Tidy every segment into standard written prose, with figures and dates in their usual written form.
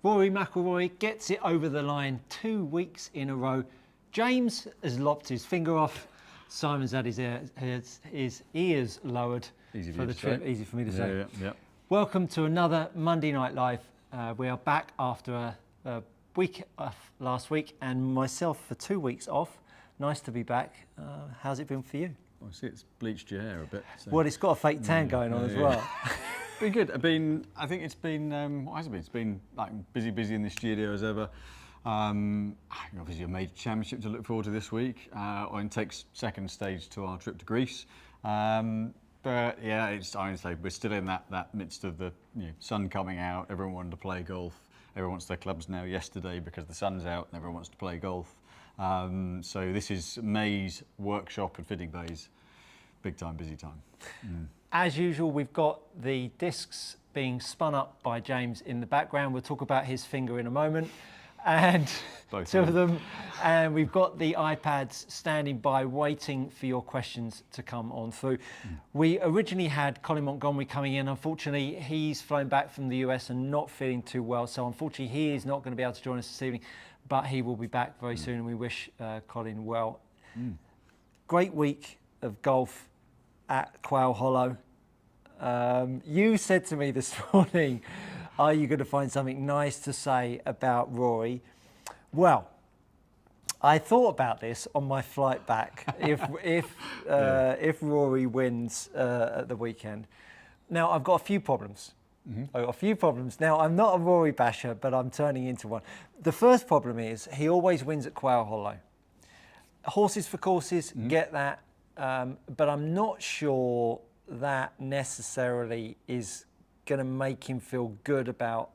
Rory McIlroy gets it over the line 2 weeks in a row. James has lopped his finger off. Simon's had his ears lowered for the trip. Easy for me to say. Yeah. Welcome to another Monday Night Live. We are back after a week off last week, and myself for 2 weeks off. Nice to be back. How's it been for you? I see it's bleached your hair a bit. So. Well, it's got a fake tan going on as well. Been good. I think it's been, what has it been? It's been like busy in the studio as ever. Obviously a major championship to look forward to this week. Owen takes second stage to our trip to Greece. But yeah, it's honestly, we're still in that midst of the sun coming out. Everyone wanted to play golf. Everyone wants their clubs now yesterday because the sun's out and everyone wants to play golf. So this is May's workshop and fitting bays. Big time, busy time. As usual, we've got the discs being spun up by James in the background. We'll talk about his finger in a moment. And Both two of them. And we've got the iPads standing by waiting for your questions to come on through. We originally had Colin Montgomery coming in. Unfortunately, he's flown back from the US and not feeling too well. So unfortunately, he is not going to be able to join us this evening, but he will be back very soon, and we wish Colin well. Great week of golf at Quail Hollow. You said to me this morning, are you going to find something nice to say about Rory? Well, I thought about this on my flight back. If Rory wins at the weekend, now I've got a few problems. I've got a few problems. Now I'm not a Rory basher, but I'm turning into one. The first problem is he always wins at Quail Hollow. Horses for courses, get that, but I'm not sure that necessarily is going to make him feel good about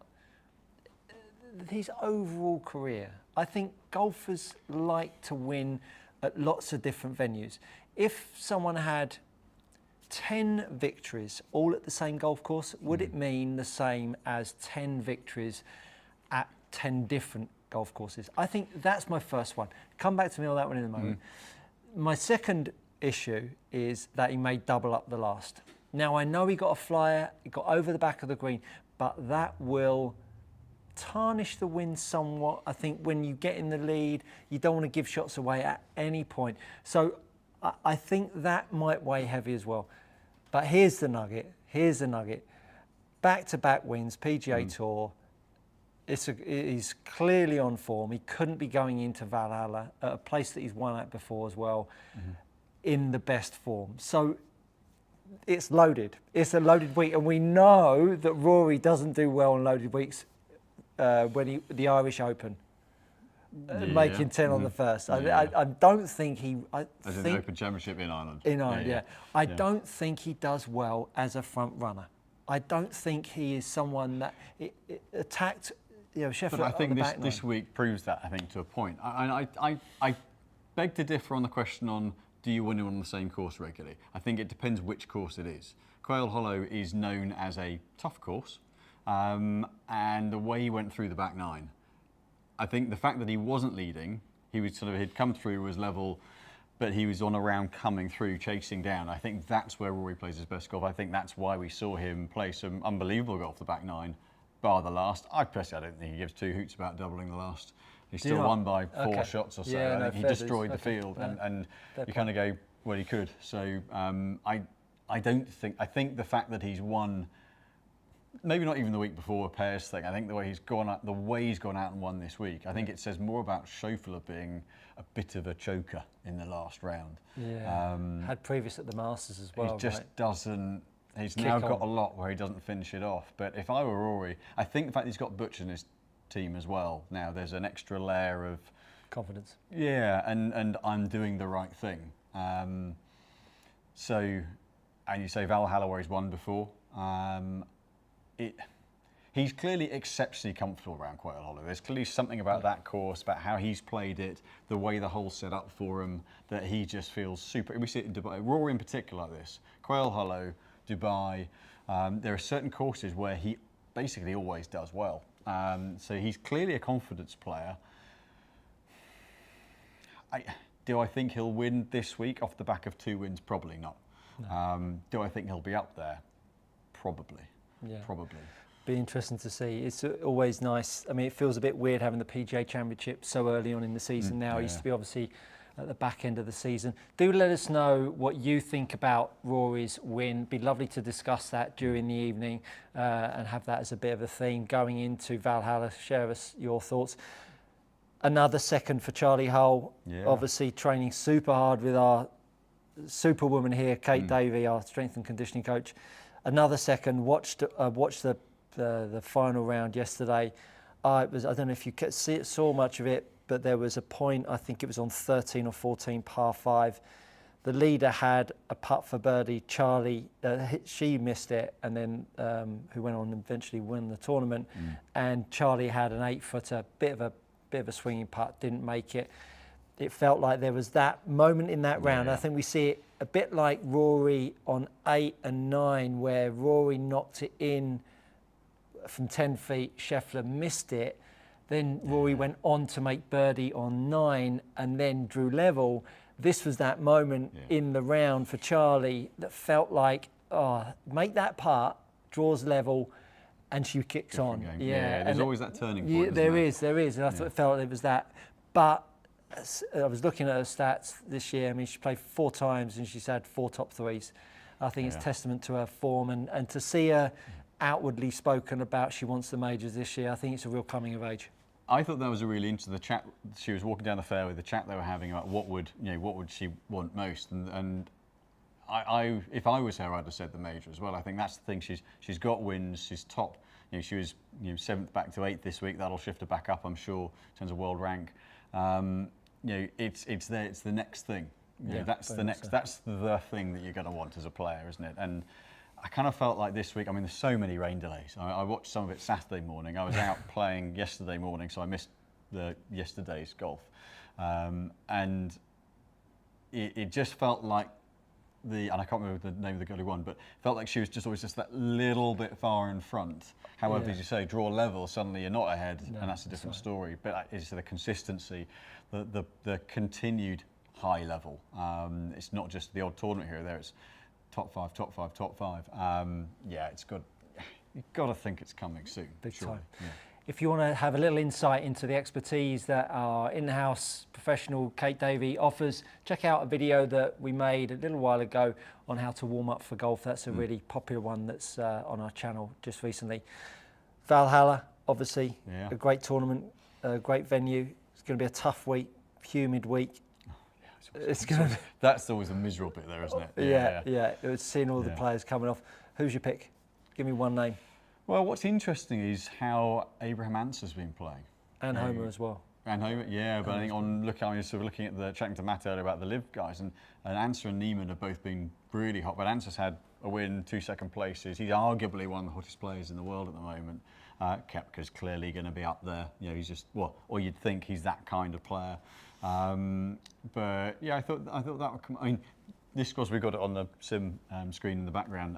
his overall career. I think golfers like to win at lots of different venues. If someone had 10 victories all at the same golf course, would it mean the same as 10 victories at 10 different golf courses? I think that's my first one. Come back to me on that one in a moment. My second issue is that he may double up the last. Now, I know he got a flyer, he got over the back of the green, but that will tarnish the win somewhat. I think when you get in the lead, you don't want to give shots away at any point. So I think that might weigh heavy as well. But here's the nugget. Back-to-back wins, PGA Tour. He's clearly on form. He couldn't be going into Valhalla, at a place that he's won at before as well, in the best form. So it's loaded. It's a loaded week, and we know that Rory doesn't do well on loaded weeks. When the Irish Open, making 10 on the first. I don't think he. As in the Open Championship in Ireland. In Ireland, I don't think he does well as a front runner. I don't think he is someone that attacked. Sheffield. But I think this week proves that. I think to a point. I beg to differ on the question on do you win on the same course regularly. I think it depends which course it is. Quail Hollow is known as a tough course. And the way he went through the back nine, I think the fact that he wasn't leading, he'd come through, was level, but he was on a round coming through, chasing down. I think that's where Rory plays his best golf. I think that's why we saw him play some unbelievable golf the back nine, bar the last. I personally don't think he gives two hoots about doubling the last. He still won by 4 shots or so. Yeah, I think he destroyed the field, and you kind of go, well, he could. So I think the fact that he's won. Maybe not even the week before a pairs thing. I think the way he's gone out and won this week, I think it says more about Schauffele being a bit of a choker in the last round. Yeah. Had previous at the Masters as well. He just doesn't. He's now got a lot where he doesn't finish it off. But if I were Rory, I think the fact he's got Butch in his team as well. Now there's an extra layer of confidence. Yeah, and I'm doing the right thing. So, and you say Valhalla where he's won before. He's clearly exceptionally comfortable around Quail Hollow. There's clearly something about that course, about how he's played it, the way the hole's set up for him, that he just feels super. We see it in Dubai. Rory in particular like this. Quail Hollow, Dubai. There are certain courses where he basically always does well. So he's clearly a confidence player. Do I think he'll win this week off the back of 2 wins? Probably not. No. Do I think he'll be up there? Probably. Yeah. Probably. be interesting to see. It's always nice. I mean, it feels a bit weird having the PGA Championship so early on in the season now. It used to be obviously at the back end of the season. Do let us know what you think about Rory's win. Be lovely to discuss that during the evening and have that as a bit of a theme going into Valhalla. Share us your thoughts. Another second for Charlie Hull, obviously training super hard with our superwoman here, Kate Davey, our strength and conditioning coach. Another second. Watched the final round yesterday. I don't know if you saw much of it, but there was a point, I think it was on 13 or 14 par 5. The leader had a putt for birdie. Charlie, she missed it, and then who went on and eventually won the tournament. And Charlie had an 8-footer, bit of a swinging putt, didn't make it. It felt like there was that moment in that round. I think we see it a bit like Rory on 8 and 9, where Rory knocked it in from 10 feet. Scheffler missed it. Then Rory went on to make birdie on 9 and then drew level. This was that moment in the round for Charlie that felt like, make that putt, draws level, and she kicks on. Yeah, there's always that turning point. There is. And I thought it felt like it was that. But I was looking at her stats this year. I mean, she played 4 times and she's had 4 top 3s. I think it's testament to her form, and to see her outwardly spoken about she wants the majors this year, I think it's a real coming of age. I thought that was a really interesting, the chat. She was walking down the fairway, the chat they were having about what would she want most, and I if I was her, I'd have said the major as well. I think that's the thing. She's got wins. She's top. She was 7th back to 8th this week. That'll shift her back up, I'm sure, in terms of world rank. It's there. It's the next thing. That's the next. That's the thing that you're going to want as a player, isn't it? And I kind of felt like this week, I mean, there's so many rain delays. I watched some of it Saturday morning. I was out playing yesterday morning, so I missed yesterday's golf. And it just felt like and I can't remember the name of the girl who won, but felt like she was just always just that little bit far in front. However, as you say, draw level, suddenly you're not ahead, and that's a different story. But it's the consistency, the continued high level. It's not just the odd tournament here or there, it's top 5, top 5, top 5. It's good. You've got to think it's coming soon. Big time. Yeah. If you want to have a little insight into the expertise that our in-house professional Kate Davey offers, check out a video that we made a little while ago on how to warm up for golf. That's a really popular one that's on our channel just recently. Valhalla, obviously, a great tournament, a great venue. It's going to be a tough week, humid week. It's going to be... That's always a miserable bit there, isn't it? Yeah. It was seeing all the players coming off. Who's your pick? Give me one name. Well, what's interesting is how Abraham Anser's been playing. And Homer as well. And Homer, but I think I was sort of looking at chatting to Matt earlier about the live guys, and Anser and Neiman have both been really hot. But Anser's had a win, 2 second places. He's arguably one of the hottest players in the world at the moment. Koepka's clearly going to be up there. He's just, or you'd think he's that kind of player. But yeah, I thought that would come. I mean, this course, we've got it on the sim screen in the background.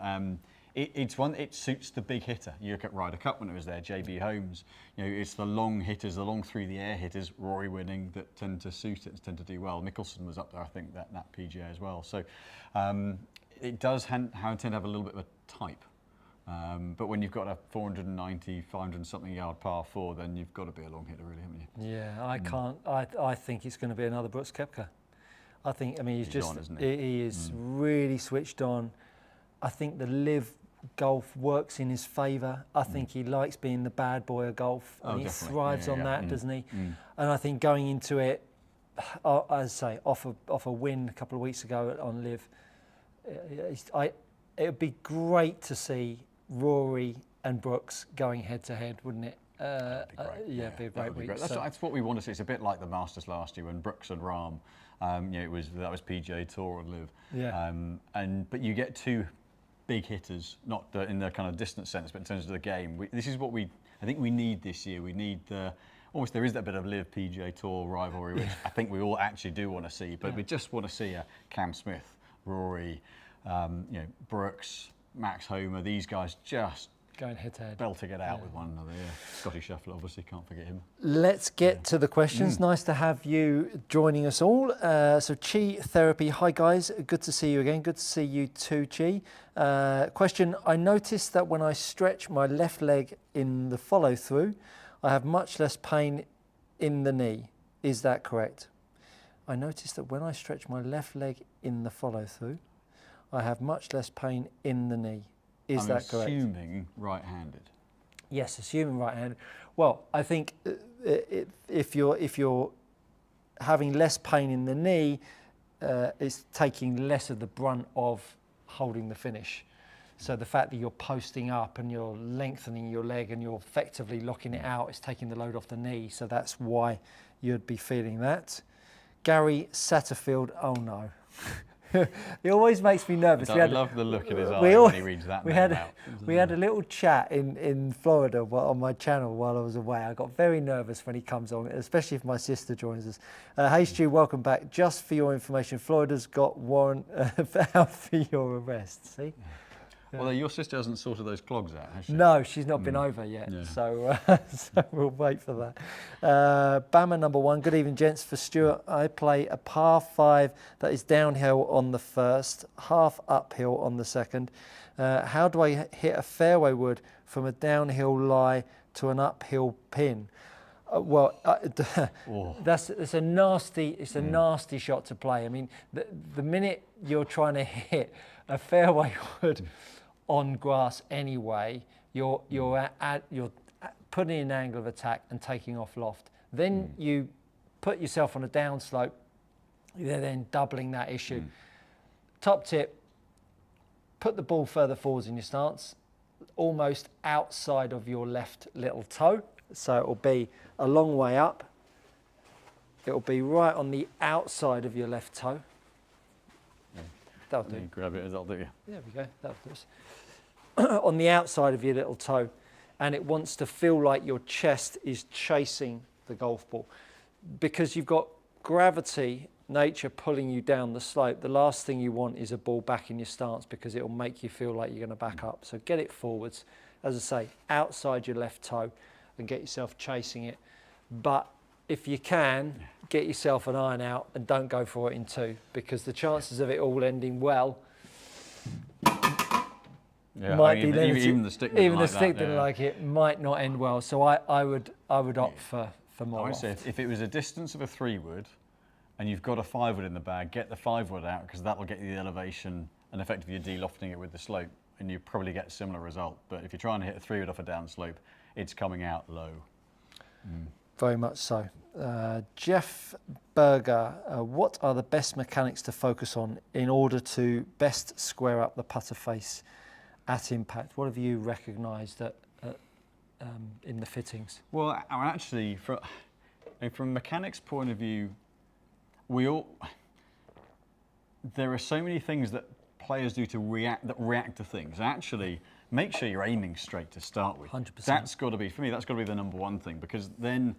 It suits the big hitter. You look at Ryder Cup when it was there, JB Holmes. It's the long hitters, the long through the air hitters, Rory winning, that tend to suit it, tend to do well. Mickelson was up there, I think, that PGA as well. So it does tend to have a little bit of a type. But when you've got a 490, 500 something yard par 4, then you've got to be a long hitter, really, haven't you? Yeah, I can't. I think it's going to be another Brooks Koepka. He's just on, isn't he? He is really switched on. I think the live golf works in his favour. I think he likes being the bad boy of golf, and he thrives on that, doesn't he? And I think going into it, as I say, off a win a couple of weeks ago on live, it would be great to see Rory and Brooks going head to head, wouldn't it? That'd be great. It'd be a great week. That's what we want to see. It's a bit like the Masters last year when Brooks and Rahm, that was PGA Tour and live. Yeah. But you get 2 big hitters, not in the kind of distance sense, but in terms of the game. This is what I think we need this year. We need almost there is that bit of live PGA Tour rivalry, which I think we all actually do want to see. But we just want to see a Cam Smith, Rory, Brooks, Max Homer. These guys just Going head to head. belting it out with one another. Yeah, Scotty Scheffler, obviously, can't forget him. Let's get to the questions. Nice to have you joining us all. So Chi Therapy, hi guys, good to see you again. Good to see you too, Chi. Question, I noticed that when I stretch my left leg in the follow through, I have much less pain in the knee. Is that correct? I noticed that when I stretch my left leg in the follow through, I have much less pain in the knee. Is that correct? I'm assuming right-handed. Yes, assuming right-handed. Well, I think if you're having less pain in the knee, it's taking less of the brunt of holding the finish. So the fact that you're posting up and you're lengthening your leg and you're effectively locking it out is taking the load off the knee. So that's why you'd be feeling that. Gary Satterfield, oh no. It always makes me nervous. I love the look in his eye when he reads that name out. We had a little chat in Florida on my channel while I was away. I got very nervous when he comes on, especially if my sister joins us. Hey Stu, welcome back. Just for your information, Florida's got warrant out for your arrest. See? Well, your sister hasn't sorted those clogs out, has she? No, she's not been over yet, so we'll wait for that. Bama number one, good evening gents. For Stuart, I play a par 5 that is downhill on the first, half uphill on the second. How do I hit a fairway wood from a downhill lie to an uphill pin? It's a nasty shot to play. I mean, the minute you're trying to hit a fairway wood on grass anyway, you're putting in an angle of attack and taking off loft. Then you put yourself on a downslope, you're then doubling that issue. Top tip, put the ball further forwards in your stance, almost outside of your left little toe. So it will be a long way up. It will be right on the outside of your left toe. That'll do. Grab it, that'll do you. There we go, that'll do us. On the outside of your little toe, and it wants to feel like your chest is chasing the golf ball. Because you've got gravity, nature pulling you down the slope, the last thing you want is a ball back in your stance because it'll make you feel like you're going to back up. So get it forwards, as I say, outside your left toe and get yourself chasing it. But if you can, get yourself an iron out and don't go for it in 2 because the chances of it all ending well might be limited. Even the stick didn't like it, might not end well. So I would opt for more. I would say if it was a distance of a 3-wood and you've got a 5-wood in the bag, get the 5-wood out because that'll get you the elevation and effectively you're de-lofting it with the slope and you probably get a similar result. But if you're trying to hit a 3-wood off a down slope, it's coming out low. Very much so. Jeff Berger, what are the best mechanics to focus on in order to best square up the putter face at impact? What have you recognised in the fittings? Well, actually, from a mechanics point of view, there are so many things that players do to react to things. Actually, make sure you're aiming straight to start with. 100%. That's got to be, for me, that's got to be the number one thing, because then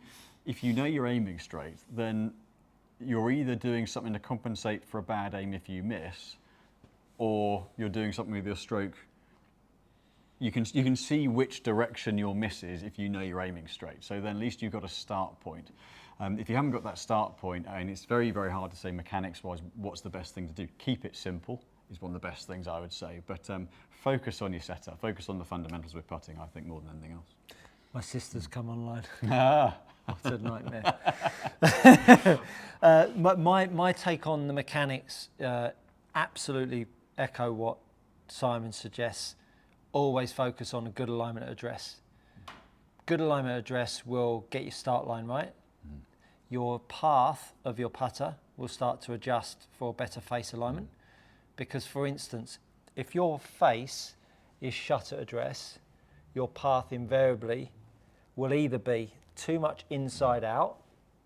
if you know you're aiming straight, then you're either doing something to compensate for a bad aim if you miss, or you're doing something with your stroke. You can see which direction your miss is if you know you're aiming straight. So then at least you've got a start point. If you haven't got that start point, and it's very, very hard to say mechanics-wise what's the best thing to do. Keep it simple is one of the best things I would say. But focus on your setup, focus on the fundamentals with putting, I think, more than anything else. My sister's come online. What a nightmare. My take on the mechanics, absolutely echo what Simon suggests. Always focus on a good alignment address. Good alignment address will get your start line right. Your path of your putter will start to adjust for better face alignment. Because, for instance, if your face is shut at address, your path invariably will either be too much inside out,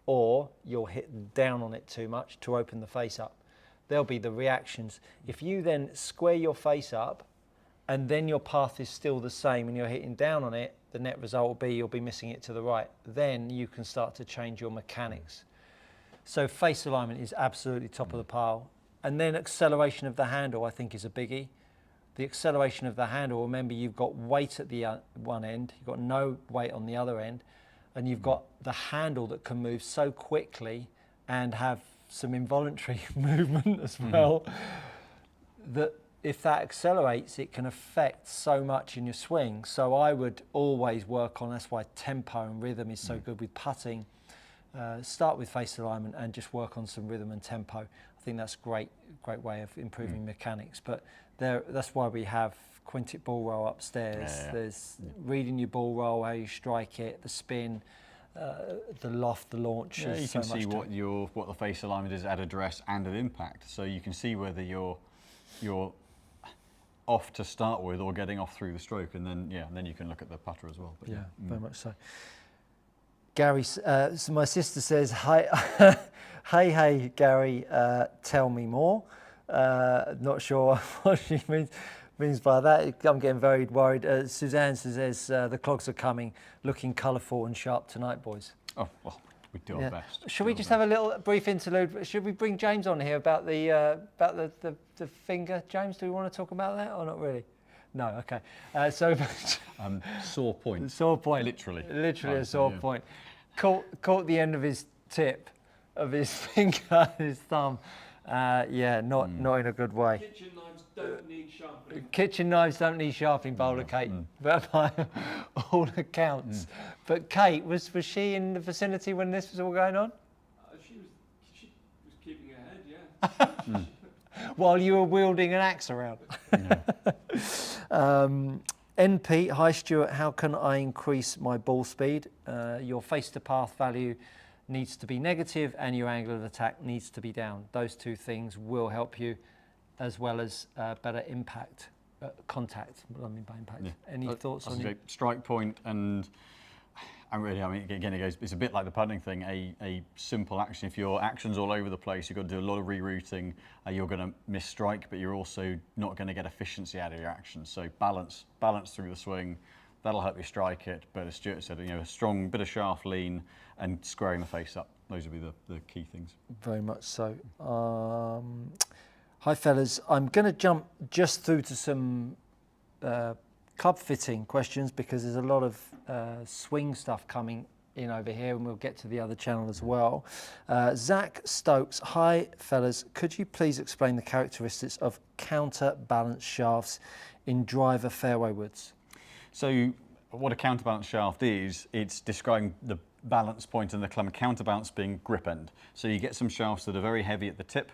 or you'll hit down on it too much to open the face up. There'll be the reactions. If you then square your face up and then your path is still the same and you're hitting down on it, the net result will be you'll be missing it to the right. Then you can start to change your mechanics. So face alignment is absolutely top of the pile. And then acceleration of the handle, I think, is a biggie. the acceleration of the handle, remember you've got weight at the one end, you've got no weight on the other end, and you've got the handle that can move so quickly and have some involuntary movement as well, that if that accelerates, it can affect so much in your swing. So I would always work on, that's why tempo and rhythm is so good with putting. Start with face alignment and just work on some rhythm and tempo. I think that's a great way of improving mechanics. But that's why we have quintet ball roll upstairs. There's reading your ball roll, how you strike it, the spin, the loft, the launch. Yeah, you can see what the face alignment is at address and at impact. So you can see whether you're off to start with or getting off through the stroke, and then you can look at the putter as well. But very much so. Gary, so my sister says, hi, hey, Gary, tell me more. Not sure what she means by that. I'm getting very worried. Suzanne says, the clogs are coming, looking colourful and sharp tonight, boys. Oh, well, we do our best. Should we just have a little brief interlude? Should we bring James on here about the finger? James, do we want to talk about that or not really? No, okay. Sore point. Sore point. Literally a sore point. Caught the end of his tip of his finger, his thumb. Not in a good way. Kitchen knives don't need sharpening. Kitchen knives don't need sharpening, Bowler Kate, but by all accounts. But Kate, was she in the vicinity when this was all going on? She was keeping her head, yeah. While you were wielding an axe around. NP, hi Stuart, how can I increase my ball speed? Your face to path value needs to be negative and your angle of attack needs to be down. Those two things will help you, as well as better impact, contact. What I mean by impact. Yeah. Any thoughts on it? Strike point and really, I mean, again, it's a bit like the putting thing, a simple action. If your action's all over the place, you've got to do a lot of rerouting, you're going to miss strike, but you're also not going to get efficiency out of your action. So balance through the swing, that'll help you strike it. But as Stuart said, a strong bit of shaft lean and squaring the face up, those would be the key things. Very much so. Hi fellas, I'm going to jump just through to some club fitting questions because there's a lot of swing stuff coming in over here, and we'll get to the other channel as well. Zach Stokes, hi fellas, could you please explain the characteristics of counterbalance shafts in driver fairway woods? So what a counterbalance shaft is, it's describing the balance point in the club, and counterbalance being grip end. So you get some shafts that are very heavy at the tip,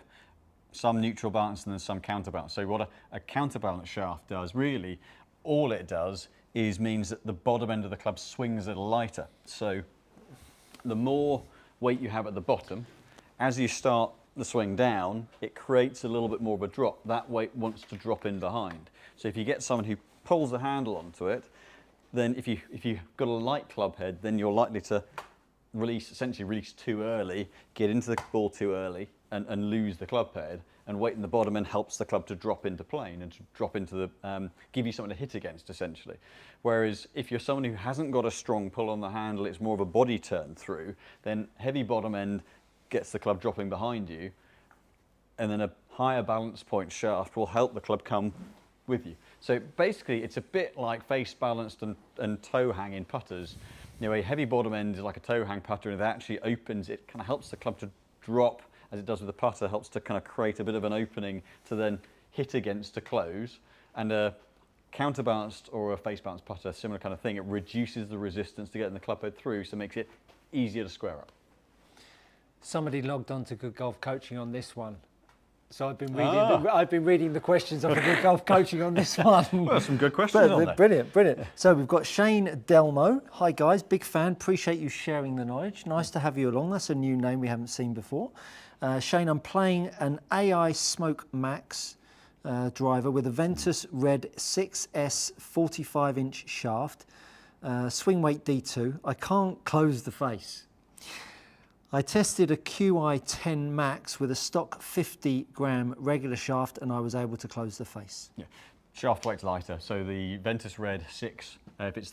some neutral balance and then some counterbalance. So what a counterbalance shaft does, really, all it does is means that the bottom end of the club swings a little lighter. So the more weight you have at the bottom, as you start the swing down, it creates a little bit more of a drop. That weight wants to drop in behind. So if you get someone who pulls the handle onto it, then if you've got a light club head, then you're likely to essentially release too early, get into the ball too early and lose the club head, and weight in the bottom end helps the club to drop into plane and to drop into the, give you something to hit against essentially. Whereas if you're someone who hasn't got a strong pull on the handle, it's more of a body turn through, then heavy bottom end gets the club dropping behind you, and then a higher balance point shaft will help the club come with you. So basically it's a bit like face balanced and toe hanging putters. A heavy bottom end is like a toe hang putter, and it actually opens, it kind of helps the club to drop as it does with the putter, helps to kind of create a bit of an opening to then hit against to close. And a counterbalanced or a face balanced putter, similar kind of thing, it reduces the resistance to getting the club head through, so it makes it easier to square up. Somebody logged on to Good Golf Coaching on this one. So I've been reading the questions of the Good Golf Coaching on this one. Well, some good questions on there. Brilliant. So we've got Shane Delmo. Hi guys, big fan. Appreciate you sharing the knowledge. Nice to have you along. That's a new name we haven't seen before. Shane, I'm playing an AI Smoke Max driver with a Ventus Red 6S 45-inch shaft, swing weight D2. I can't close the face. I tested a QI 10 Max with a stock 50 gram regular shaft and I was able to close the face. Yeah. Shaft weight's lighter, so the Ventus Red 6, if it's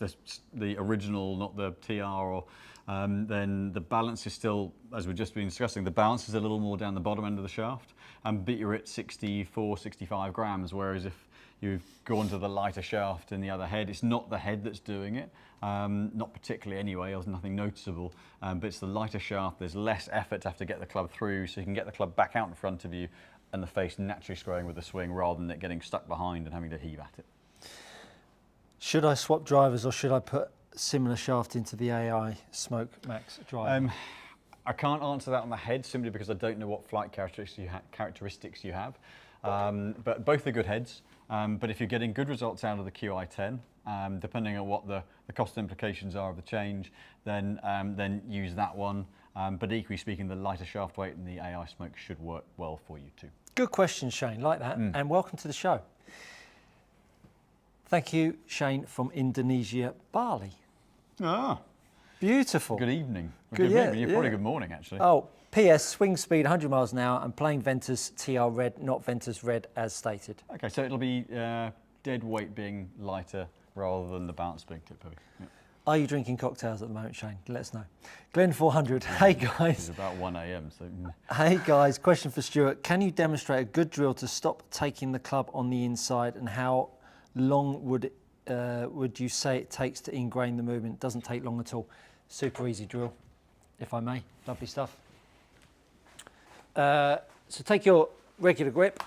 the original, not the TR, or then the balance is still, as we've just been discussing, the balance is a little more down the bottom end of the shaft, but you're at 64, 65 grams, whereas if you've gone to the lighter shaft in the other head, it's not the head that's doing it, not particularly anyway, there's nothing noticeable, but it's the lighter shaft, there's less effort to have to get the club through, so you can get the club back out in front of you, and the face naturally squaring with the swing rather than it getting stuck behind and having to heave at it. Should I swap drivers or should I put similar shaft into the AI Smoke Max driver? I can't answer that on the head simply because I don't know what flight characteristics you have. But both are good heads. But if you're getting good results out of the QI10, depending on what the cost implications are of the change, then use that one. But equally speaking, the lighter shaft weight and the AI Smoke should work well for you too. Good question, Shane, like that, and welcome to the show. Thank you, Shane from Indonesia, Bali. Ah, beautiful. Good evening. Good evening. Probably good morning, actually. Oh, PS, swing speed 100 miles an hour. I'm playing Ventus TR Red, not Ventus Red as stated. Okay, so it'll be dead weight being lighter rather than the bounce being tip heavy. Yeah. Are you drinking cocktails at the moment, Shane? Let us know. Glenn 400, hey guys. It's about 1 a.m. So. Hey guys, question for Stuart. Can you demonstrate a good drill to stop taking the club on the inside, and how long would you say it takes to ingrain the movement? Doesn't take long at all. Super easy drill, if I may. Lovely stuff. So take your regular grip,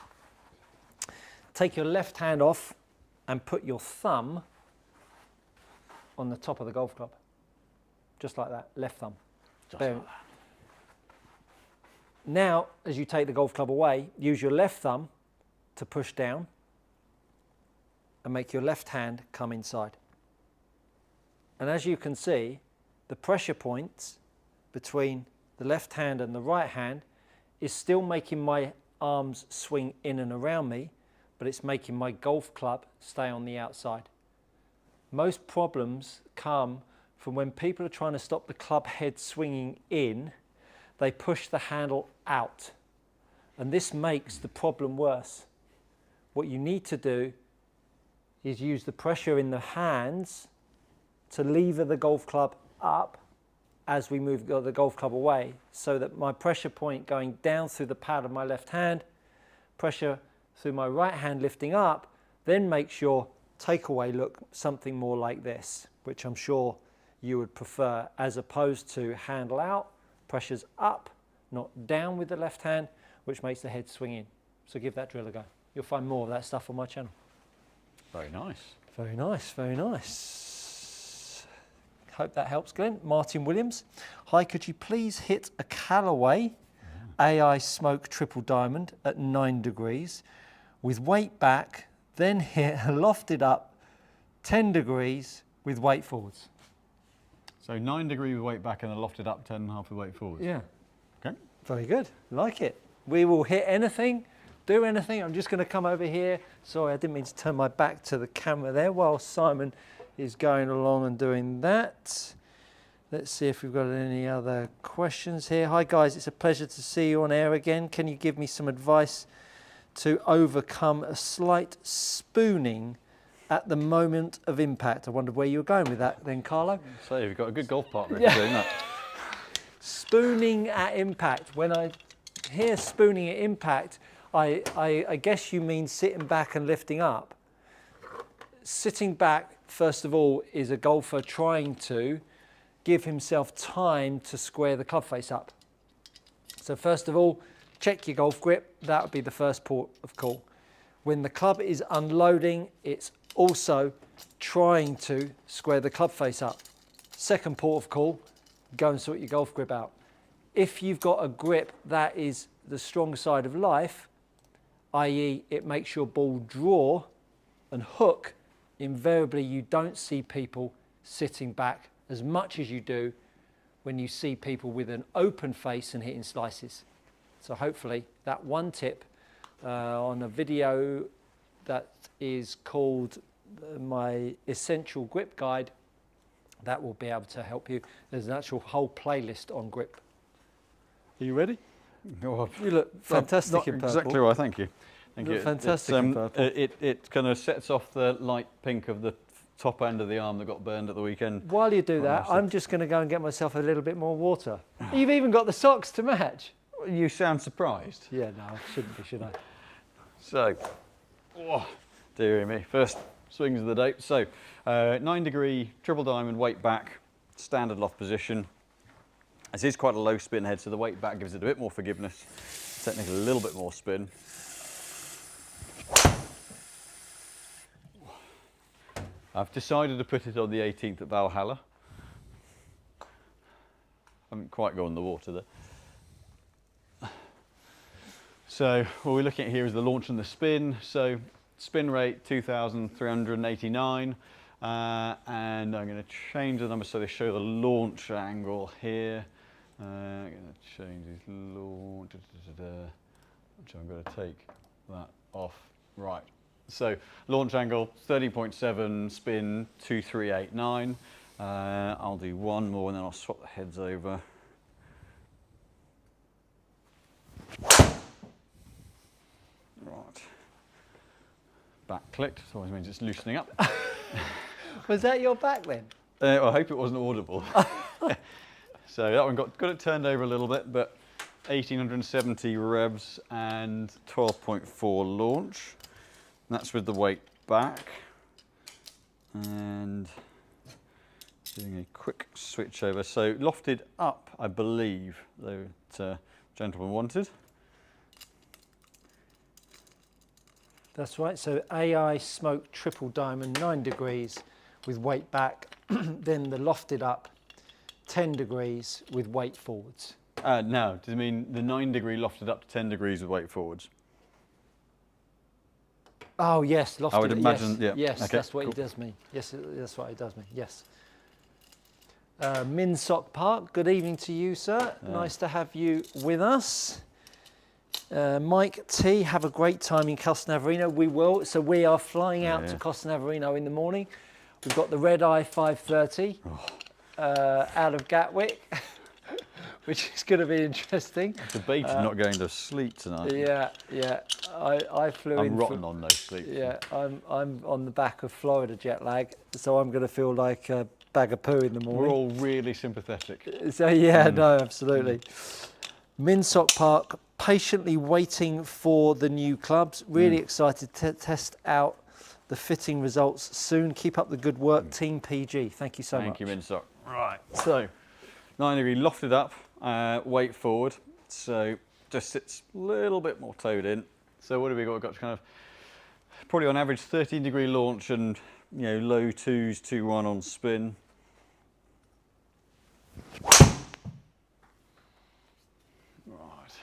take your left hand off and put your thumb on the top of the golf club. Just like that, left thumb. Just like that. Now, as you take the golf club away, use your left thumb to push down and make your left hand come inside. And as you can see, the pressure points between the left hand and the right hand is still making my arms swing in and around me, but it's making my golf club stay on the outside. Most problems come from when people are trying to stop the club head swinging in, they push the handle out. And this makes the problem worse. What you need to do is use the pressure in the hands to lever the golf club up as we move the golf club away, so that my pressure point going down through the pad of my left hand, pressure through my right hand lifting up, then makes your takeaway look something more like this, which I'm sure you would prefer, as opposed to handle out, pressure's up, not down with the left hand, which makes the head swing in. So give that drill a go. You'll find more of that stuff on my channel. Very nice. Very nice, very nice. Hope that helps, Glenn. Martin Williams. Hi, could you please hit a Callaway AI Smoke Triple Diamond at 9 degrees with weight back, then hit a lofted up 10 degrees with weight forwards? So 9 degree with weight back and a lofted up 10.5 with weight forwards. Yeah. Okay. Very good. Like it. We will hit anything, do anything. I'm just going to come over here. Sorry, I didn't mean to turn my back to the camera there while Simon is going along and doing that. Let's see if we've got any other questions here. Hi guys, it's a pleasure to see you on air again. Can you give me some advice to overcome a slight spooning at the moment of impact? I wondered where you were going with that then, Carlo. So you've got a good golf partner if you're doing that. Spooning at impact. When I hear spooning at impact, I guess you mean sitting back and lifting up. Sitting back, first of all, is a golfer trying to give himself time to square the club face up. So first of all, check your golf grip. That would be the first port of call. When the club is unloading, it's also trying to square the club face up. Second port of call, go and sort your golf grip out. If you've got a grip that is the strong side of life, i.e. it makes your ball draw and hook, invariably you don't see people sitting back as much as you do when you see people with an open face and hitting slices. So hopefully that one tip on a video that is called my Essential Grip Guide, that will be able to help you. There's an actual whole playlist on grip. Are you ready? No, You look fantastic in purple. Exactly right, thank you. Thank Look you. fantastic in purple. It kind of sets off the light pink of the top end of the arm that got burned at the weekend. While you do Quite that, nicely. I'm just going to go and get myself a little bit more water. You've even got the socks to match. You sound surprised. Yeah, no, I shouldn't be, should I? So, oh, dearie me, first swings of the day. So, 9-degree triple diamond, weight back, standard loft position. This is quite a low spin head, so the weight back gives it a bit more forgiveness. Technically a little bit more spin. I've decided to put it on the 18th at Valhalla. I haven't quite gone in the water there. So what we're looking at here is the launch and the spin. So spin rate 2,389, and I'm going to change the number so they show the launch angle here. I'm going to change this launch. Which I'm going to take that off. Right. So launch angle 30.7, spin 2,389. I'll do one more and then I'll swap the heads over. Right. Back clicked, so always means it's loosening up. Was that your back then? Well, I hope it wasn't audible. So that one got it turned over a little bit, but 1,870 revs and 12.4 launch. And that's with the weight back. And doing a quick switch over. So lofted up, I believe, that gentleman wanted. That's right. So AI smoke triple diamond, 9 degrees with weight back. Then the lofted up, 10 degrees with weight forwards. No, does it mean the 9-degree lofted up to 10 degrees with weight forwards? Oh yes, lofted. I would imagine, yes, yeah. Yes, Okay, that's what cool. he does mean. Yes, that's what he does mean. Yes. Minsock Park. Good evening to you, sir. Nice to have you with us. Mike T, have a great time in Costa Navarino. We will. So we are flying out to Costa Navarino in the morning. We've got the red eye 5:30 out of Gatwick, which is going to be interesting. Debated not going to sleep tonight. Yeah, yeah. I flew in. I'm rotten on no sleep. Yeah, I'm on the back of Florida jet lag, so I'm going to feel like a bag of poo in the morning. We're all really sympathetic. So yeah, no, absolutely. Minsock Park, patiently waiting for the new clubs. Really excited to test out the fitting results soon. Keep up the good work, Team PG. Thank you so much. Thank you, Minsock. Right, so 9-degree lofted up, weight forward. So just sits a little bit more toed in. So what have we got? We've got kind of probably on average 13-degree launch and low 2s, 2-1 on spin. Right.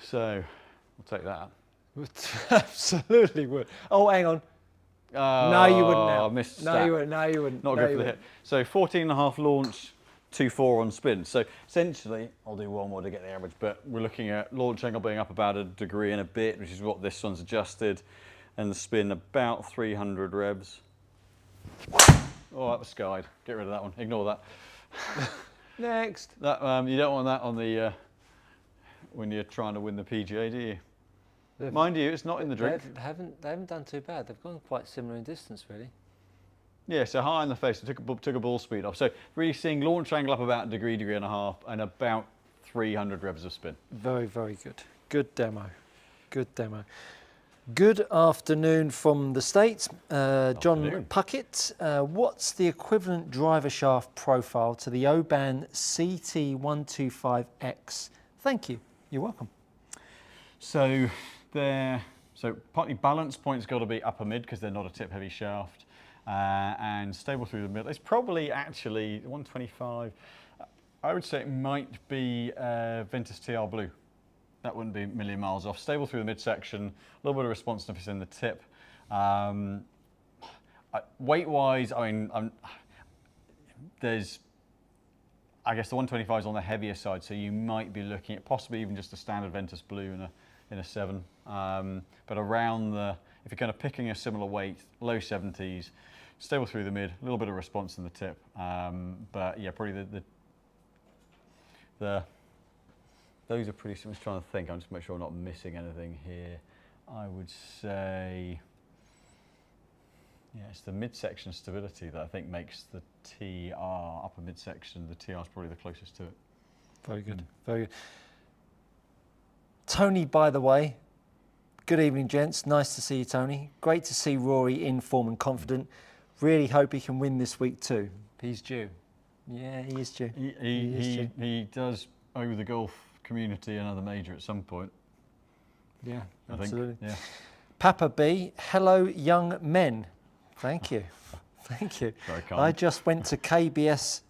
So we'll take that. Absolutely would. Oh, hang on. No, you wouldn't now. Missed No, stat. you wouldn't. No, you wouldn't. Not No, good you for the hit. So 14.5 launch, 2-4 on spin. So essentially, I'll do one more to get the average, but we're looking at launch angle being up about 1 degree and a bit, which is what this one's adjusted, and the spin about 300 revs. Oh, that was skied. Get rid of that one. Ignore that. Next. That you don't want that on the when you're trying to win the PGA, do you? Mind you, it's not in the drink. They haven't done too bad. They've gone quite similar in distance, really. Yeah, so high in the face, it took a ball speed off. So really seeing launch angle up about 1 degree, 1.5 degrees, and about 300 revs of spin. Very, very good. Good demo. Good demo. Good afternoon from the States. John Puckett, what's the equivalent driver shaft profile to the Oban CT125X? Thank you. You're welcome. So partly balance point's got to be upper mid because they're not a tip heavy shaft, and stable through the middle. It's probably actually 125. I would say it might be Ventus TR Blue. That wouldn't be a million miles off. Stable through the midsection, a little bit of responsiveness in the tip. Weight-wise, I mean, I guess the 125 is on the heavier side, so you might be looking at possibly even just a standard Ventus Blue in a 7. But around if you're kind of picking a similar weight, low 70s, stable through the mid, a little bit of response in the tip. But yeah, probably the those are pretty, I'm just trying to think, I'm just make sure I'm not missing anything here. I would say, yeah, it's the midsection stability that I think makes the TR, upper midsection, the TR is probably the closest to it. Very good, very good. Tony, by the way, good evening, gents. Nice to see you, Tony. Great to see Rory in form and confident. Really hope he can win this week too. He's due. Yeah, he is due. He does owe the golf community another major at some point. Yeah, I absolutely. think. Yeah. Papa B, hello, young men. Thank you. Thank you. Very kind. I just went to KBS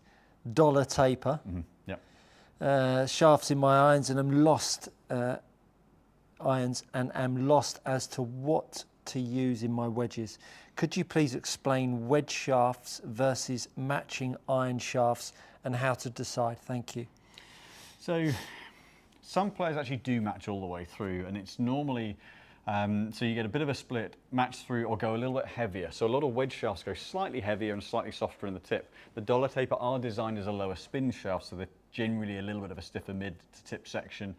Dollar Taper. Yep. Shafts in my irons, and I'm lost as to what to use in my wedges. Could you please explain wedge shafts versus matching iron shafts and how to decide? Thank you. So some players actually do match all the way through, and it's normally so you get a bit of a split, match through, or go a little bit heavier. So a lot of wedge shafts go slightly heavier and slightly softer in the tip. The dollar taper are designed as a lower spin shaft, so they're generally a little bit of a stiffer mid to tip section.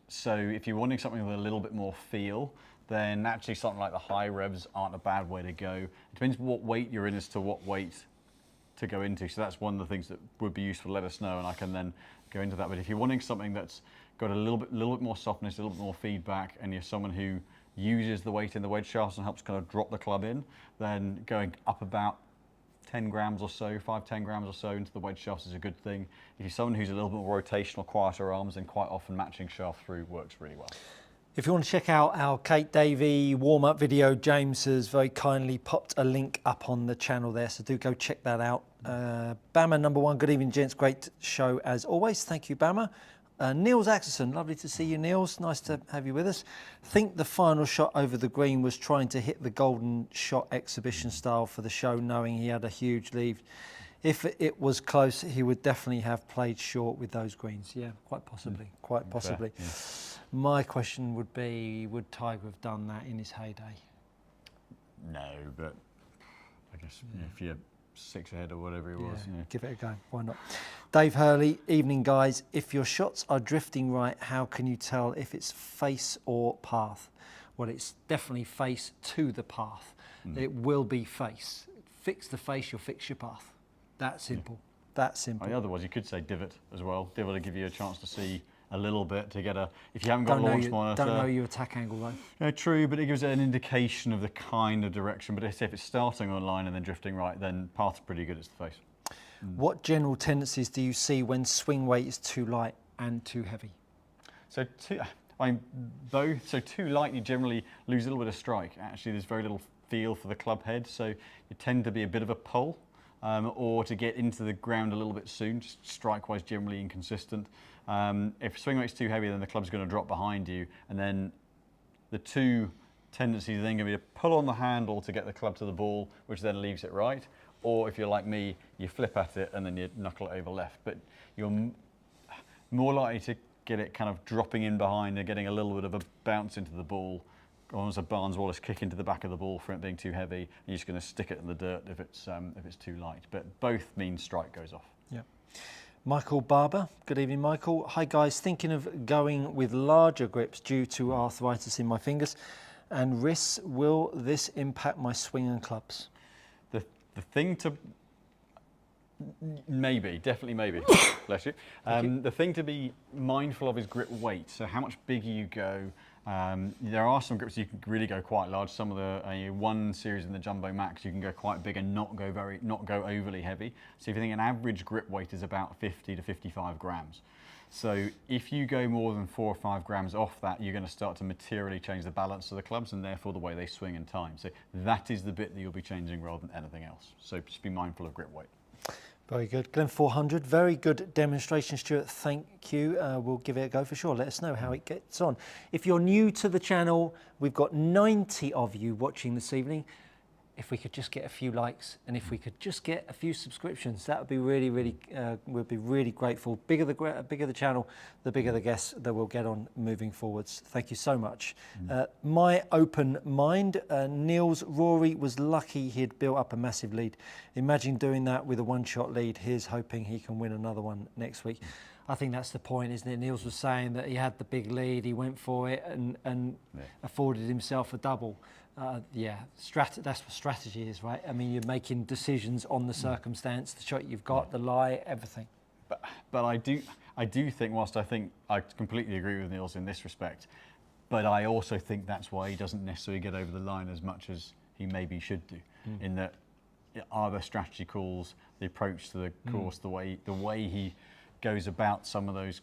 So if you're wanting something with a little bit more feel, then actually something like the high revs aren't a bad way to go. It depends what weight you're in as to what weight to go into. So that's one of the things that would be useful to let us know, and I can then go into that. But if you're wanting something that's got a little bit more softness, a little bit more feedback, and you're someone who uses the weight in the wedge shafts and helps kind of drop the club in, then going up about 10 grams or so, 5-10 grams or so into the wedge shafts is a good thing. If you're someone who's a little bit more rotational, quieter arms, then quite often matching shaft through works really well. If you want to check out our Kate Davey warm-up video, James has very kindly popped a link up on the channel there, so do go check that out. Bama number one, good evening, gents. Great show as always. Thank you, Bama. Niels Axelson, lovely to see you, Niels. Nice to have you with us. Think the final shot over the green was trying to hit the golden shot exhibition style for the show, knowing he had a huge lead. If it was close, he would definitely have played short with those greens. Yeah, quite possibly, quite possibly. Fair, yeah. My question would be, would Tiger have done that in his heyday? No, but I guess if you're 6 ahead or whatever it was. Yeah. Give it a go, why not? Dave Hurley, evening guys. If your shots are drifting right, how can you tell if it's face or path? Well, it's definitely face to the path. It will be face. Fix the face, you'll fix your path. That simple, that simple. Otherwise you could say divot as well. Divot will give you a chance to see a little bit to get a, if you haven't got a launch monitor. Don't know your attack angle though. No, true, but it gives an indication of the kind of direction. But if it's starting on line and then drifting right, then path's pretty good, it's the face. What general tendencies do you see when swing weight is too light and too heavy? So too light, you generally lose a little bit of strike. Actually, there's very little feel for the club head, so you tend to be a bit of a pull, or to get into the ground a little bit soon, just strike-wise generally inconsistent. If swing weight's too heavy, then the club's going to drop behind you, and then the two tendencies are then going to be to pull on the handle to get the club to the ball, which then leaves it right, or if you're like me, you flip at it and then you knuckle it over left. But you're more likely to get it kind of dropping in behind and getting a little bit of a bounce into the ball, almost a Barnes-Wallace kick into the back of the ball for it being too heavy. You're just going to stick it in the dirt if it's too light. But both mean strike goes off. Yeah. Michael Barber, good evening, Michael. Hi guys, thinking of going with larger grips due to arthritis in my fingers and wrists. Will this impact my swing and clubs? The thing to definitely maybe, bless you. The thing to be mindful of is grip weight. So how much bigger you go. There are some grips you can really go quite large. Some of the one series in the Jumbo Max, you can go quite big and not go overly heavy. So if you think an average grip weight is about 50 to 55 grams. So if you go more than 4 or 5 grams off that, you're going to start to materially change the balance of the clubs and therefore the way they swing in time. So that is the bit that you'll be changing rather than anything else. So just be mindful of grip weight. Very good. Glen 400, very good demonstration, Stuart. Thank you. We'll give it a go for sure. Let us know how it gets on. If you're new to the channel, we've got 90 of you watching this evening. If we could just get a few likes and if we could just get a few subscriptions, that would be really, we'd be really grateful. Bigger the channel, the bigger the guests that we'll get on moving forwards. Thank you so much. My open mind, Niels, Rory was lucky he'd built up a massive lead. Imagine doing that with a one-shot lead. Here's hoping he can win another one next week. I think that's the point, isn't it? Niels was saying that he had the big lead, he went for it and afforded himself a double. That's what strategy is, right? I mean, you're making decisions on the circumstance, the shot you've got, the lie, everything. But I do think, whilst I think I completely agree with Niels in this respect, but I also think that's why he doesn't necessarily get over the line as much as he maybe should do. In that, are there strategy calls, the approach to the course, the way he goes about some of those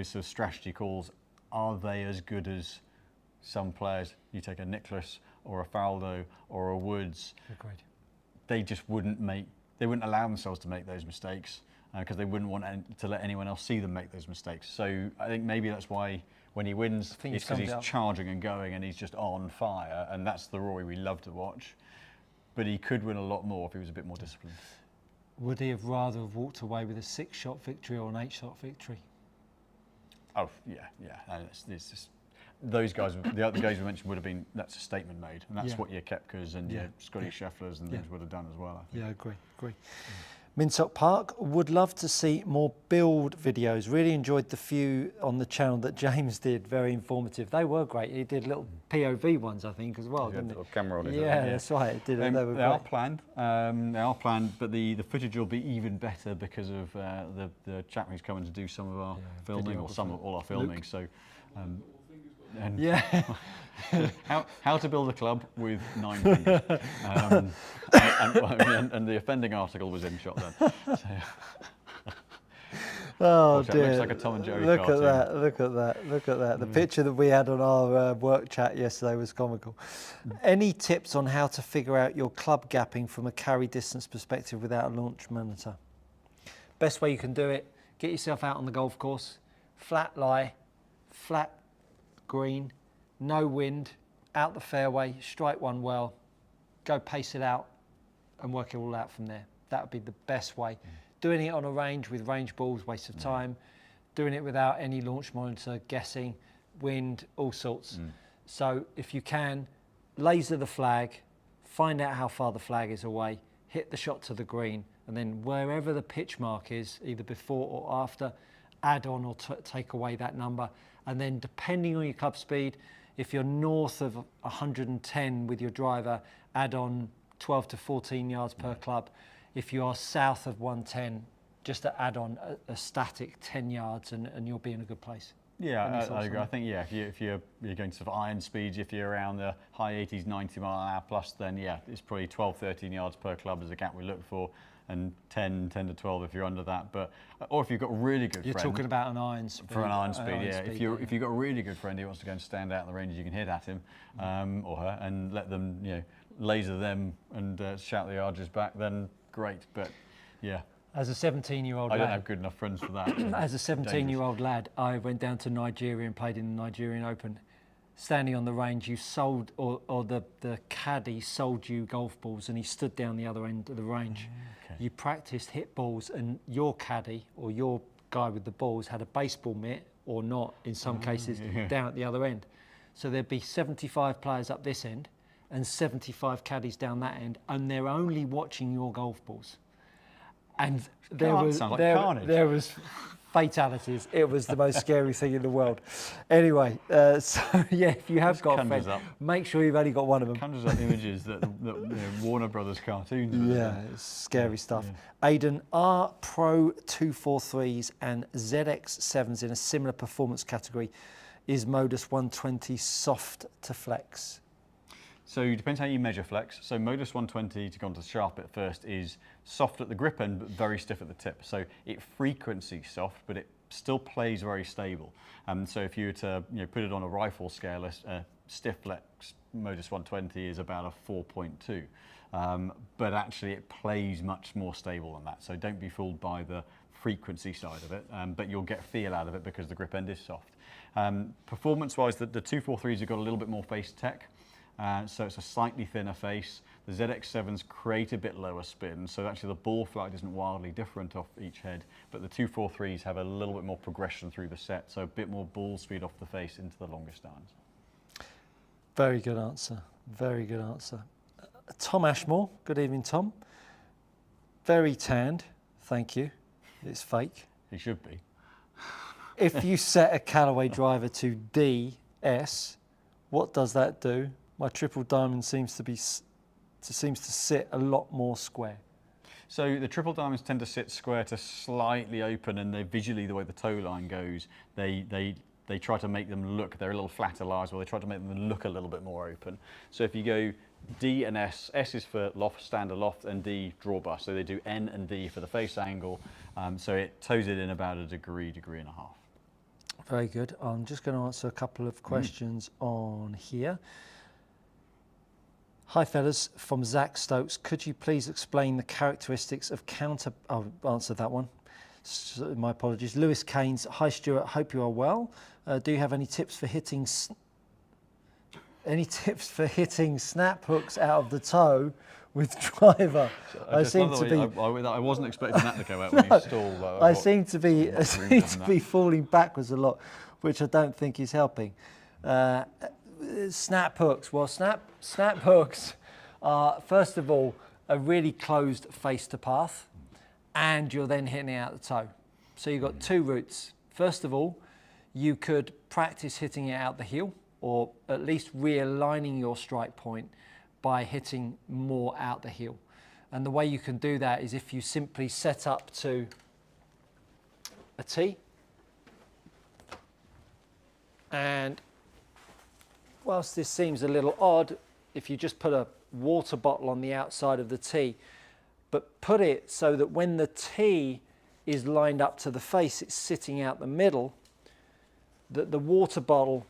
sort of strategy calls, are they as good as some players? You take a Nicklaus or a Faldo or a Woods. Agreed. They just wouldn't allow themselves to make those mistakes because they wouldn't want to let anyone else see them make those mistakes. So I think maybe that's why when he wins, it's because he's charging and going and he's just on fire, and that's the Rory we love to watch. But he could win a lot more if he was a bit more disciplined. Would he have rather have walked away with a 6-shot victory or an 8-shot victory? Oh, yeah. And it's just, those guys, the other guys we mentioned would have been, that's a statement made. And that's what your Koepkas and your Scotty Schefflers and things would have done as well, I think. Yeah, agree. Mintock Park, would love to see more build videos. Really enjoyed the few on the channel that James did, very informative. They were great. He did little POV ones, I think, as well, didn't he? Camera on his That's right. They were great. They are planned. They are planned, but the footage will be even better because of the chap who's coming to do some of our filming, or all our filming. Luke. So, how to build a club with 9 fingers. And the offending article was in shot then. So. Oh dear! It looks like a Tom and Jerry cartoon. Look at that! The picture that we had on our work chat yesterday was comical. Any tips on how to figure out your club gapping from a carry distance perspective without a launch monitor? Best way you can do it: get yourself out on the golf course, flat lie, flat green, no wind, out the fairway, strike one well, go pace it out, and work it all out from there. That would be the best way. Doing it on a range with range balls, waste of time. Doing it without any launch monitor, guessing, wind, all sorts. So if you can, laser the flag, find out how far the flag is away, hit the shot to the green, and then wherever the pitch mark is, either before or after, add on or take away that number. And then depending on your club speed, if you're north of 110 with your driver, add on 12 to 14 yards per club. If you are south of 110, just to add on a static 10 yards and you'll be in a good place. Yeah, I agree. I think, if you're going sort of iron speeds, if you're around the high 80s, 90 mile an hour plus, then it's probably 12, 13 yards per club is a gap we look for. And 10 to 12 if you're under that, or if you've got a really good friend. You're talking about an iron speed. For an iron speed, If you've got a really good friend who wants to go and stand out in the range, you can hit at him or her and let them, laser them and shout the arches back. Then great, but As a 17-year-old lad, I don't have good enough friends for that. As a 17-year-old lad, I went down to Nigeria and played in the Nigerian Open. Standing on the range, you sold, or the caddy sold you golf balls, and he stood down the other end of the range. You practiced hit balls, and your caddy or your guy with the balls had a baseball mitt, or not in some cases, down at the other end. So there'd be 75 players up this end and 75 caddies down that end, and they're only watching your golf balls. And there was fatalities. It was the most scary thing in the world. Anyway, if you have got a friend, make sure you've only got one of them. Conjures up images that Warner Brothers cartoons. It's scary stuff. Aidan, are Pro 243s and ZX7s in a similar performance category? Is Modus 120 soft to flex? So it depends how you measure flex. So Modus 120, to go on to the sharp bit first, is soft at the grip end, but very stiff at the tip. So it frequency soft, but it still plays very stable. So if you were to put it on a rifle scale, a stiff flex Modus 120 is about a 4.2. But actually it plays much more stable than that. So don't be fooled by the frequency side of it, but you'll get feel out of it because the grip end is soft. Performance-wise, the 243s have got a little bit more face tech. So it's a slightly thinner face. The ZX7s create a bit lower spin, so actually the ball flight isn't wildly different off each head, but the 243s have a little bit more progression through the set, so a bit more ball speed off the face into the longest irons. Very good answer. Very good answer. Tom Ashmore. Good evening, Tom. Very tanned. Thank you. It's fake. He should be. If you set a Callaway driver to DS, what does that do? My triple diamond seems to sit a lot more square. So the triple diamonds tend to sit square to slightly open, and they visually, the way the toe line goes, they try to make them look, they're a little flatter lies, or they try to make them look a little bit more open. So if you go D and S, S is for loft, stand aloft, and D, draw bust. So they do N and D for the face angle. So it toes it in about a degree and a half. Very good. I'm just going to answer a couple of questions on here. Hi fellas, from Zach Stokes. Could you please explain the characteristics of counter... I'll answer that one. So, my apologies. Lewis Keynes. Hi Stuart, hope you are well. Do you have any tips for hitting... snap hooks out of the toe with driver? I wasn't expecting that to go out when you stall. I seem to be falling backwards a lot, which I don't think is helping. Snap hooks. Well, snap hooks are, first of all, a really closed face to path, and you're then hitting it out the toe. So you've got two routes. First of all, you could practice hitting it out the heel, or at least realigning your strike point by hitting more out the heel. And the way you can do that is if you simply set up to a tee, and whilst this seems a little odd, if you just put a water bottle on the outside of the tee, but put it so that when the tee is lined up to the face, it's sitting out the middle, that the water bottle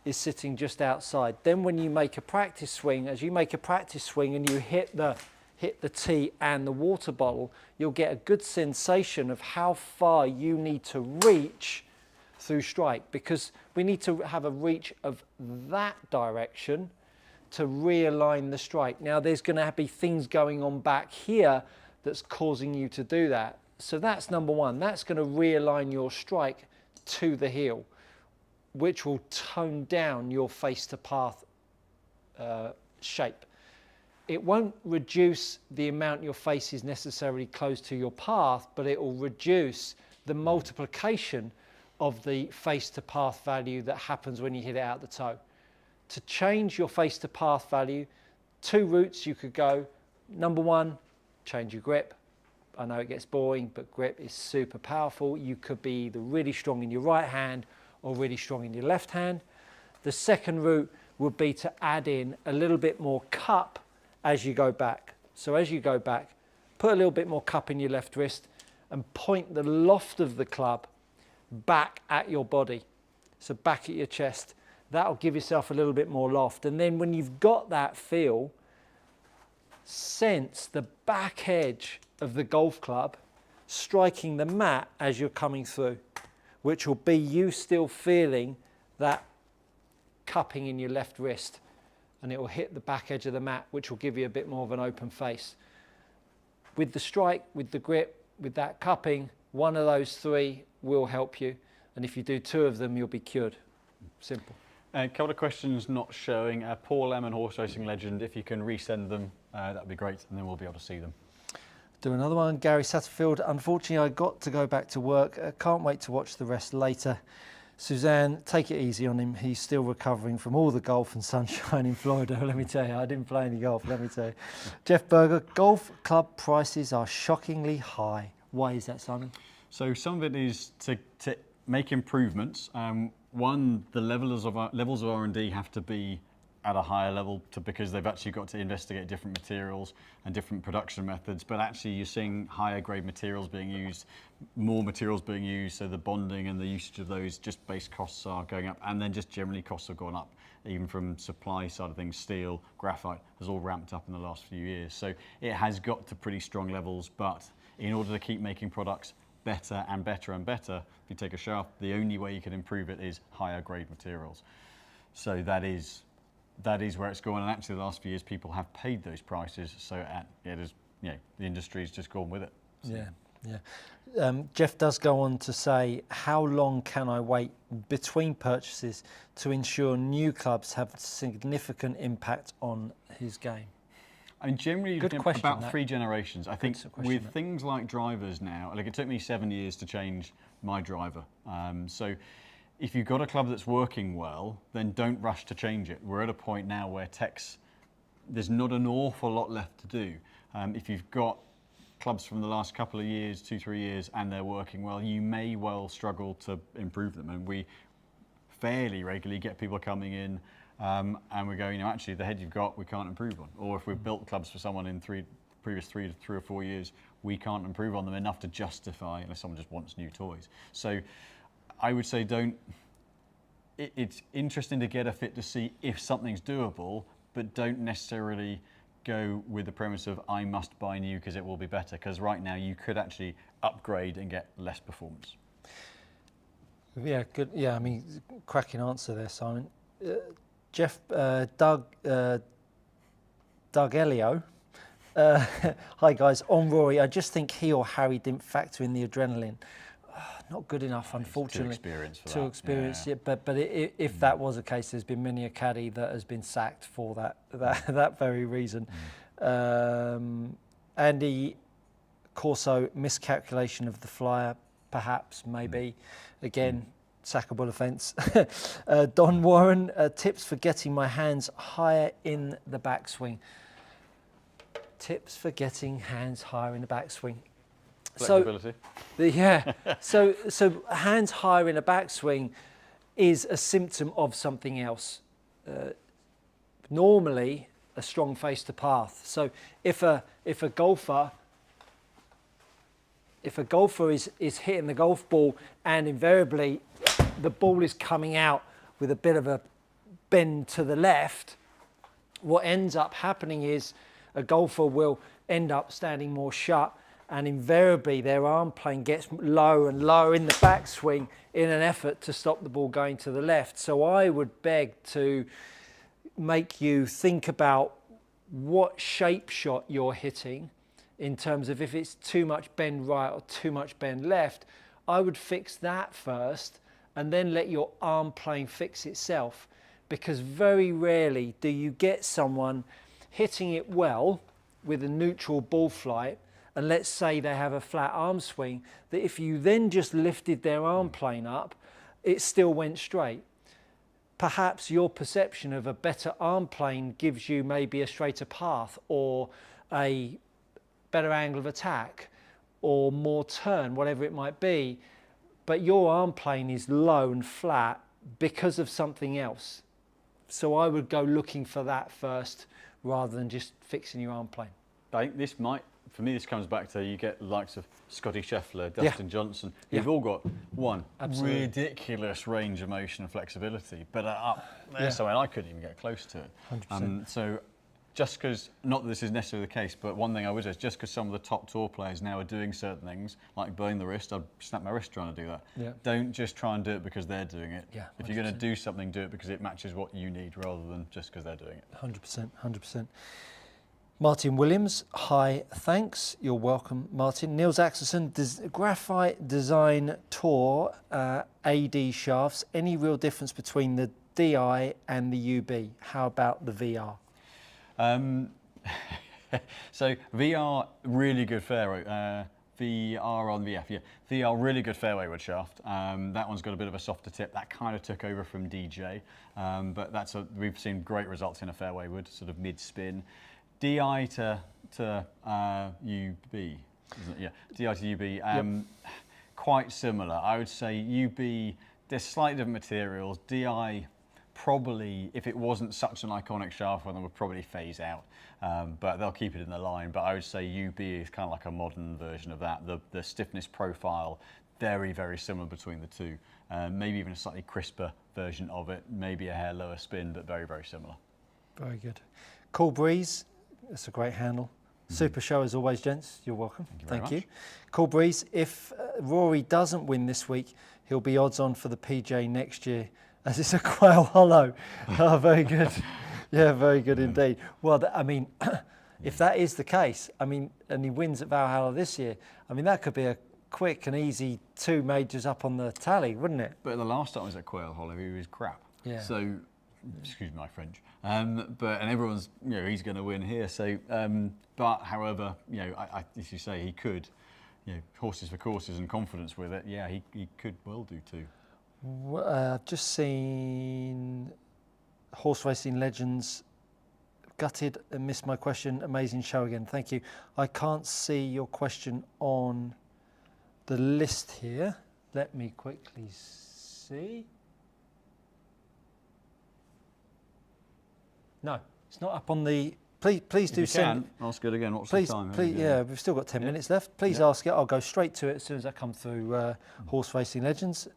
is sitting just outside. Then when you make a practice swing, as you make a practice swing and you hit the tee and the water bottle, you'll get a good sensation of how far you need to reach through strike, because we need to have a reach of that direction to realign the strike. Now there's going to be things going on back here that's causing you to do that. So that's number one. That's going to realign your strike to the heel, which will tone down your face to path shape. It won't reduce the amount your face is necessarily close to your path, but it will reduce the multiplication of the face to path value that happens when you hit it out the toe. To change your face to path value, two routes you could go. Number one, change your grip. I know it gets boring, but grip is super powerful. You could be either really strong in your right hand or really strong in your left hand. The second route would be to add in a little bit more cup as you go back. So as you go back, put a little bit more cup in your left wrist and point the loft of the club back at your body. So back at your chest. That'll give yourself a little bit more loft. And then when you've got that feel, sense the back edge of the golf club striking the mat as you're coming through, which will be you still feeling that cupping in your left wrist, and it will hit the back edge of the mat, which will give you a bit more of an open face. With the strike, with the grip, with that cupping, one of those three will help you. And if you do two of them, you'll be cured. Simple. A couple of questions not showing. Paul Lemon, horse racing legend, if you can resend them, that would be great, and then we'll be able to see them. Do another one. Gary Satterfield. Unfortunately, I got to go back to work. Can't wait to watch the rest later. Suzanne, take it easy on him. He's still recovering from all the golf and sunshine in Florida. Let me tell you, I didn't play any golf, let me tell you. Jeff Berger, golf club prices are shockingly high. Why is that, Simon? So some of it is to make improvements. One, the levels of R&D have to be at a higher level because they've actually got to investigate different materials and different production methods, but actually you're seeing higher grade materials being used, more materials being used, so the bonding and the usage of those, just base costs are going up, and then just generally costs have gone up, even from supply side of things. Steel, graphite has all ramped up in the last few years. So it has got to pretty strong levels, but in order to keep making products better and better and better, if you take a shaft, the only way you can improve it is higher grade materials. So that is where it's going, and actually the last few years people have paid those prices, so the industry's just gone with it. So. Yeah. Jeff does go on to say, how long can I wait between purchases to ensure new clubs have significant impact on his game? I mean, generally, Good you're question, about that. 3 generations. I think question, with that. things like drivers now, like it took me 7 years to change my driver. So if you've got a club that's working well, then don't rush to change it. We're at a point now where there's not an awful lot left to do. If you've got clubs from the last couple of years, 2-3 years, and they're working well, you may well struggle to improve them. And we fairly regularly get people coming in and we go, actually the head you've got, we can't improve on. Or if we've built clubs for someone in previous 3 or 4 years, we can't improve on them enough to justify, unless someone just wants new toys. So I would say it's interesting to get a fit to see if something's doable, but don't necessarily go with the premise of I must buy new because it will be better, because right now you could actually upgrade and get less performance. Yeah, good. Yeah, I mean, cracking answer there, Simon. Doug Elio. Hi guys, on Rory, I just think he or Harry didn't factor in the adrenaline. Not good enough, unfortunately. Too experienced. Yeah. But if that was the case, there's been many a caddy that has been sacked for that very reason. Andy Corso, miscalculation of the flyer, perhaps, maybe. Again, sackable offence. Don Warren, tips for getting my hands higher in the backswing. Tips for getting hands higher in the backswing. Flexibility. So hands higher in a backswing is a symptom of something else. Normally, a strong face to path. So if a golfer is hitting the golf ball and invariably the ball is coming out with a bit of a bend to the left, what ends up happening is a golfer will end up standing more shut, and invariably their arm plane gets lower and lower in the backswing in an effort to stop the ball going to the left. So I would beg to make you think about what shape shot you're hitting in terms of if it's too much bend right or too much bend left. I would fix that first and then let your arm plane fix itself, because very rarely do you get someone hitting it well with a neutral ball flight, and let's say they have a flat arm swing, that if you then just lifted their arm plane up, it still went straight. Perhaps your perception of a better arm plane gives you maybe a straighter path or a better angle of attack or more turn, whatever it might be, but your arm plane is low and flat because of something else. So I would go looking for that first rather than just fixing your arm plane. I think for me, this comes back to you get the likes of Scotty Scheffler, Dustin Johnson, who've all got ridiculous range of motion and flexibility, but there's something I couldn't even get close to. 100%. So just because, not that this is necessarily the case, but one thing I would say is just because some of the top tour players now are doing certain things, like burning the wrist, I'd snap my wrist trying to do that. Yeah. Don't just try and do it because they're doing it. Yeah, if you're going to do something, do it because it matches what you need rather than just because they're doing it. 100%, 100%. Martin Williams, hi, thanks. You're welcome, Martin. Niels Axelson, Graphite Design Tour AD shafts. Any real difference between the DI and the UB? How about the VR? So VR, really good fairway. VR on VF, yeah. VR, really good fairway wood shaft. That one's got a bit of a softer tip. That kind of took over from DJ, but we've seen great results in a fairway wood, sort of mid-spin. DI to UB, isn't it? Yeah, DI to UB, quite similar. I would say UB, there's slightly different materials. DI, probably, if it wasn't such an iconic shaft, then would probably phase out, but they'll keep it in the line. But I would say UB is kind of like a modern version of that. The stiffness profile, very, very similar between the two. Maybe even a slightly crisper version of it, maybe a hair lower spin, but very, very similar. Very good. Cool Breeze. That's a great handle. Super show as always, gents. You're welcome. Thank you. Cool Breeze. If Rory doesn't win this week, he'll be odds on for the PGA next year, as it's a Quail Hollow. Oh, very good. Yeah, very good indeed. Well, I mean, if that is the case, I mean, and he wins at Valhalla this year, I mean, that could be a quick and easy 2 majors up on the tally, wouldn't it? But the last time I was at Quail Hollow, he was crap. Yeah. So excuse my French. But everyone's, he's going to win here. So, but however, as you say, he could, horses for courses and confidence with it. Yeah, he could well do too. I've just seen Horse Racing Legends. Gutted and missed my question. Amazing show again. Thank you. I can't see your question on the list here. Let me quickly see. No, it's not up on the. Please do send. Ask it again. What's please, the time? please, yeah, we've still got 10 minutes left. Please ask it. I'll go straight to it as soon as I come through Horse Racing Legends.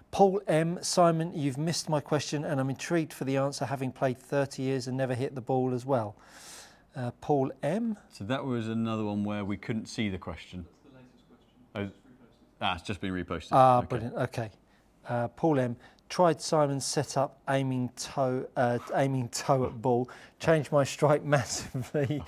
Paul M. Simon, you've missed my question and I'm intrigued for the answer, having played 30 years and never hit the ball as well. Paul M. So that was another one where we couldn't see the question. That's the latest question. It's just been reposted. Okay. Brilliant. Okay. Paul M. Tried Simon's setup, aiming toe at ball. Changed my strike massively,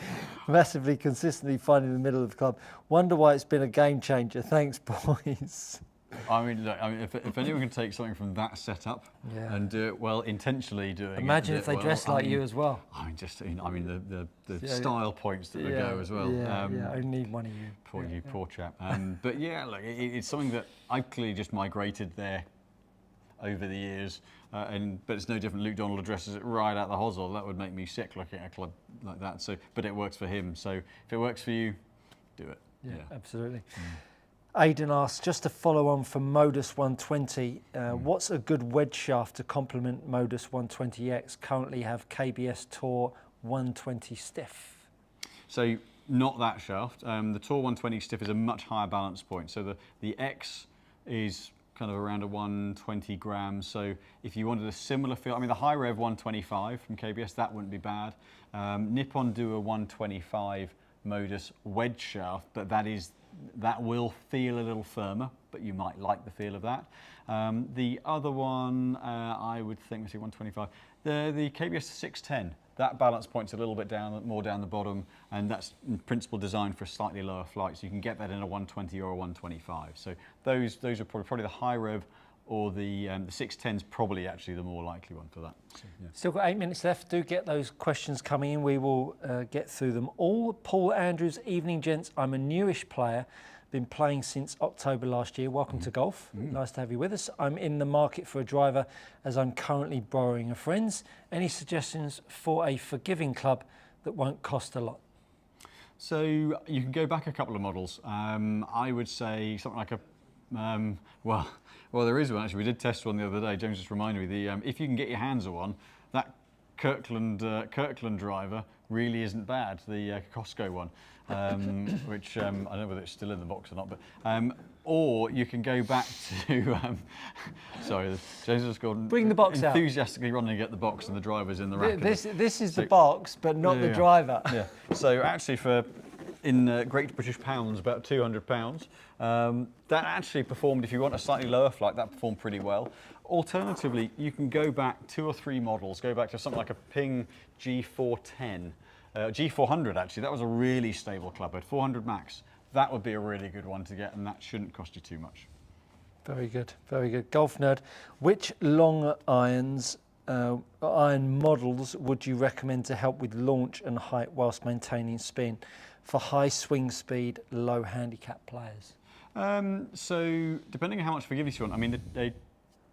consistently finding the middle of the club. Wonder why it's been a game changer. Thanks, boys. I mean, if anyone can take something from that setup and do it well, intentionally doing it. Imagine if they dressed like you as well. I mean, the style points that would go as well. I need one of you. Poor chap. But yeah, look, it's something that I clearly just migrated there over the years, but it's no different. Luke Donald addresses it right at the hosel. That would make me sick looking at a club like that. So, but it works for him. So if it works for you, do it. Yeah. Absolutely. Aidan asks, just to follow on from Modus 120, what's a good wedge shaft to complement Modus 120X? Currently have KBS Tour 120 stiff. So not that shaft. The Tour 120 stiff is a much higher balance point. So the X is kind of around a 120 grams. So if you wanted a similar feel, I mean the high rev 125 from KBS, that wouldn't be bad. Nippon do a 125 Modus wedge shaft, but that will feel a little firmer, but you might like the feel of that. The other one, I would think, let's see, 125. The KBS 610, that balance point's a little bit more down the bottom, and that's in principle designed for a slightly lower flight, so you can get that in a 120 or a 125. So those are probably the high rev, or the 610's probably actually the more likely one for that. So, yeah. Still got 8 minutes left. Do get those questions coming in. We will get through them all. Paul Andrews, evening gents. I'm a newish player. Been playing since October last year. Welcome to golf. Nice to have you with us. I'm in the market for a driver as I'm currently borrowing a friend's. Any suggestions for a forgiving club that won't cost a lot? So you can go back a couple of models. I would say something like a, well, there is one actually. We did test one the other day. James just reminded me. If you can get your hands on one, that Kirkland driver really isn't bad. The Costco one, which I don't know whether it's still in the box or not. But or you can go back to. Sorry, James has gone. Bring the box out. Enthusiastically running to get the box, and the driver's in the rack. This is the box, but not the driver. Yeah. So actually, in Great British pounds, about £200. That actually performed, if you want a slightly lower flight, that performed pretty well. Alternatively, you can go back 2 or 3 models, go back to something like a Ping G410, G400 actually, that was a really stable club, at 400 max. That would be a really good one to get, and that shouldn't cost you too much. Very good, very good. Golf nerd, which long irons, iron models would you recommend to help with launch and height whilst maintaining spin for high swing speed, low handicap players? So depending on how much forgiveness you want, I mean a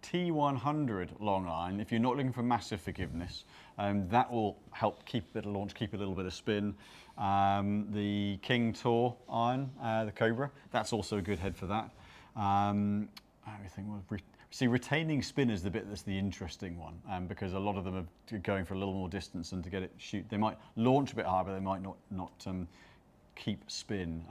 T100 long iron, if you're not looking for massive forgiveness, that will help keep a bit of launch, keep a little bit of spin. The King Tour iron, the Cobra, that's also a good head for that. I think retaining spin is the bit that's the interesting one, because a lot of them are going for a little more distance, and to get it shoot, they might launch a bit higher, but they might not keep spin.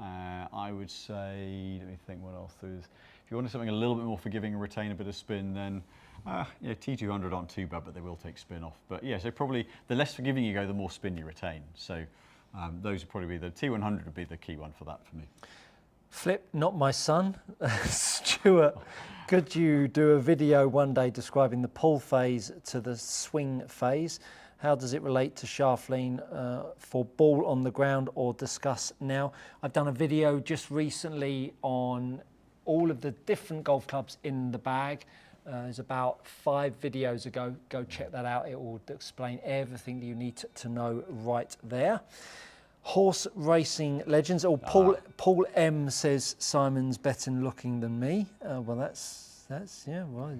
I would say, let me think what else there is. If you wanted something a little bit more forgiving and retain a bit of spin, then T200 aren't too bad, but they will take spin off. But yeah, so probably the less forgiving you go, the more spin you retain. So those would probably be the T100 would be the key one for that for me. Flip, not my son. Stuart, could you do a video one day describing the pull phase to the swing phase? How does it relate to shaft lean for ball on the ground, or discuss now? I've done a video just recently on all of the different golf clubs in the bag, There's about 5 videos ago. Go check that out. It will explain everything that you need to know right there. Horse racing legends. Oh, Paul M says Simon's better looking than me. Well, that's yeah. Well,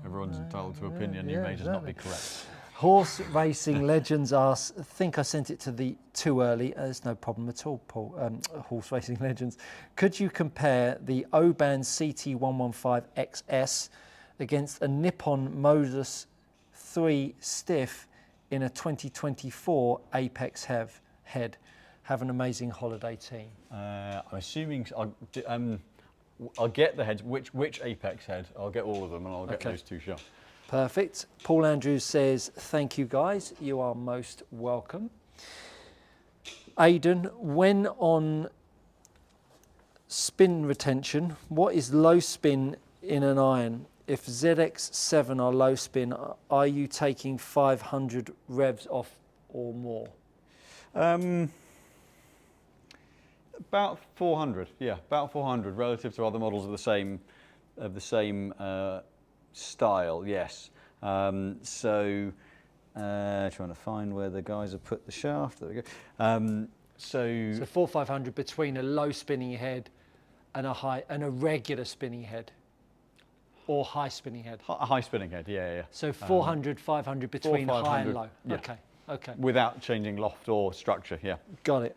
Everyone's entitled to opinion. You may just not be correct. Horse racing legends asks, I think I sent it too early. There's no problem at all, Paul. Horse racing legends. Could you compare the Oban CT115 XS against a Nippon Modus 3 Stiff in a 2024 Apex head? Have an amazing holiday, team. I'm assuming I'll get the heads. Which Apex head? I'll get all of them, and I'll get those 2 shots. Perfect. Paul Andrews says, thank you guys. You are most welcome. Aidan, when on spin retention, what is low spin in an iron? If ZX7 are low spin, are you taking 500 revs off or more? About 400, yeah, about 400 relative to other models of the same style, yes. Trying to find where the guys have put the shaft. There we go. So 400 or 500 between a low spinning head and a regular spinning head, or high spinning head. A high spinning head, yeah. So 400, 500 between high and low. Yeah. Okay. Without changing loft or structure, yeah. Got it.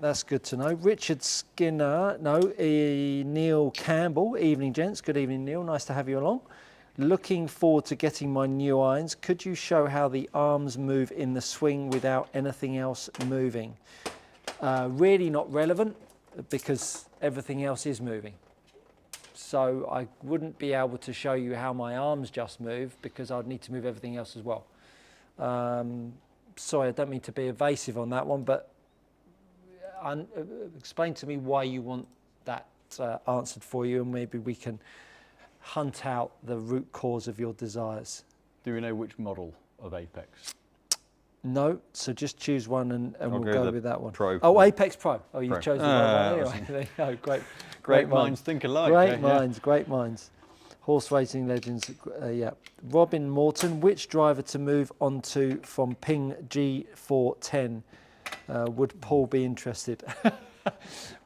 That's good to know. Richard Skinner, Neil Campbell. Evening, gents. Good evening, Neil. Nice to have you along. Looking forward to getting my new irons. Could you show how the arms move in the swing without anything else moving? Really not relevant because everything else is moving. So I wouldn't be able to show you how my arms just move because I'd need to move everything else as well. Sorry, I don't mean to be evasive on that one, but explain to me why you want that answered for you, and maybe we can hunt out the root cause of your desires. Do we know which model of Apex? No, so just choose one and we'll go with that one. Pro. Oh, Apex Pro. Oh, you've chosen the right one anyway. There you go. Great minds think alike. Great minds. Horse racing legends, yeah. Robin Morton, which driver to move onto from Ping G410? Would Paul be interested?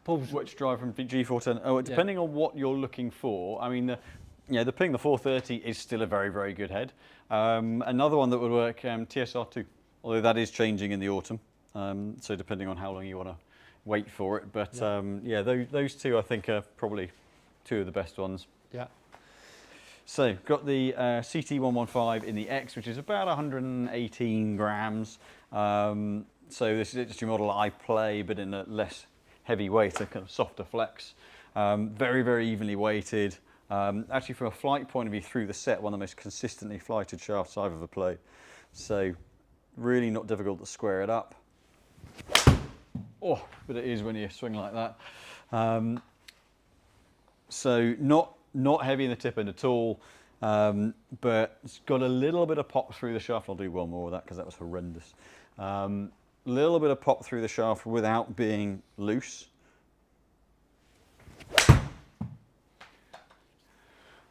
Which driver from G410? Oh, depending on what you're looking for. I mean, the Ping, the 430 is still a very, very good head. Another one that would work, TSR2, although that is changing in the autumn. So depending on how long you want to wait for it. But those two I think are probably 2 of the best ones. Yeah. So got the CT115 in the X, which is about 118 grams. So this is just your model I play, but in a less heavy weight, a kind of softer flex. Very, very evenly weighted. Actually, from a flight point of view through the set, one of the most consistently flighted shafts I've ever played. So really not difficult to square it up. Oh, but it is when you swing like that. So not heavy in the tip end at all, but it's got a little bit of pop through the shaft. I'll do one more of that because that was horrendous. Little bit of pop through the shaft without being loose.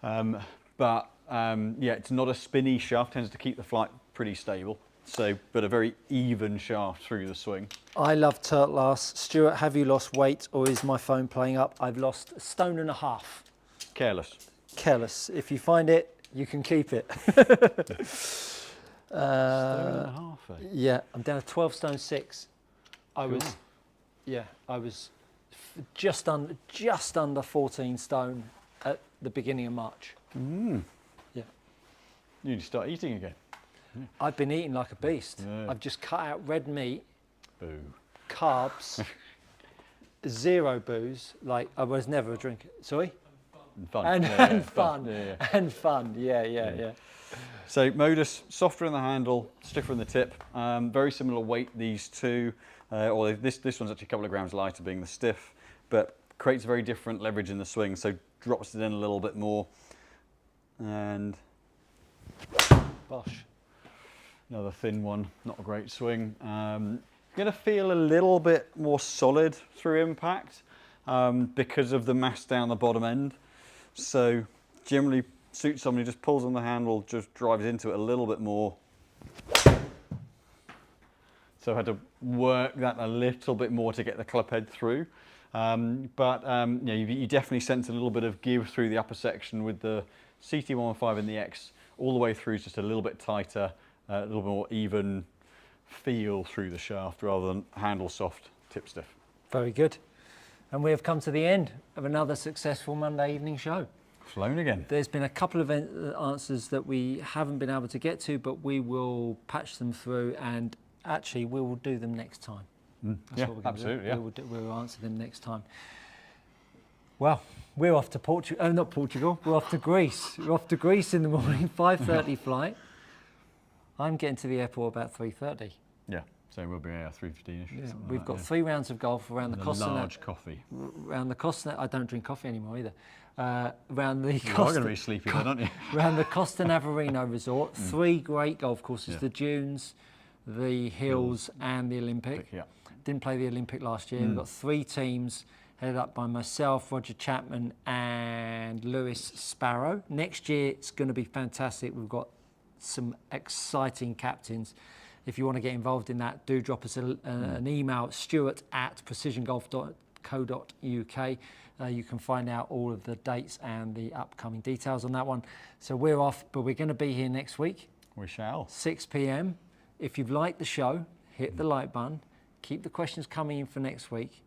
It's not a spinny shaft, tends to keep the flight pretty stable. So, but a very even shaft through the swing. I love Turtlass. Stuart, have you lost weight or is my phone playing up? I've lost 1.5 stone. Careless. Careless. If you find it, you can keep it. 1.5 stone, eh? Yeah, I'm down to 12 stone 6. I was just under 14 stone at the beginning of March. Yeah. You need to start eating again. Yeah. I've been eating like a beast. Yeah. I've just cut out red meat, Boo. carbs, 0 booze. Like I was never a drinker. Sorry? And fun. And fun. Yeah. And fun. Yeah. So Modus, softer in the handle, stiffer in the tip. Very similar weight, these two. Although this one's actually a couple of grams lighter, being the stiff, but creates a very different leverage in the swing. So drops it in a little bit more, and Bosh. Another thin one, not a great swing. Going to feel a little bit more solid through impact because of the mass down the bottom end. So generally suits somebody, just pulls on the handle, just drives into it a little bit more. So I had to work that a little bit more to get the club head through. You definitely sense a little bit of give through the upper section with the CT115 and the X. All the way through is just a little bit tighter, a little more even feel through the shaft rather than handle soft, tip stiff. Very good. And we have come to the end of another successful Monday evening show. Flown again. There's been a couple of answers that we haven't been able to get to, but we will patch them through, and actually we will do them next time. Yeah, absolutely. Yeah. We'll answer them next time. Well, we're off to Portugal. Oh, not Portugal. We're off to Greece. We're off to Greece in the morning, 5:30 flight. I'm getting to the airport about 3:30. Yeah, so we'll be 3:15ish. Yeah, we've got 3 rounds of golf around the Costa. Large coffee. Around the Costa. I don't drink coffee anymore either. Around the You are going to be sleepy then, aren't you? Around the Costa Navarino Resort. 3 great golf courses: Yeah. the Dunes, the Hills, and the Olympic. Yeah. Didn't play the Olympic last year. We've got 3 teams headed up by myself, Roger Chapman, and Lewis Sparrow. Next year it's going to be fantastic. We've got some exciting captains. If you want to get involved in that, do drop us an email, stuart@precisiongolf.co.uk. You can find out all of the dates and the upcoming details on that one. So we're off, but we're going to be here next week. We shall. 6 p.m. If you've liked the show, hit the like button. Keep the questions coming in for next week.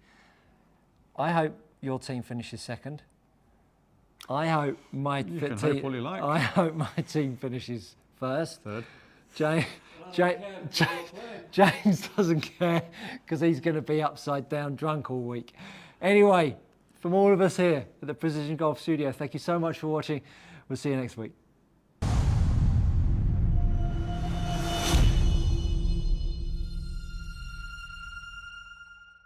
I hope your team finishes second. I hope my can hope all you like. I hope my team finishes first. Third. James doesn't care because he's going to be upside down drunk all week. Anyway, from all of us here at the Precision Golf Studio, thank you so much for watching. We'll see you next week.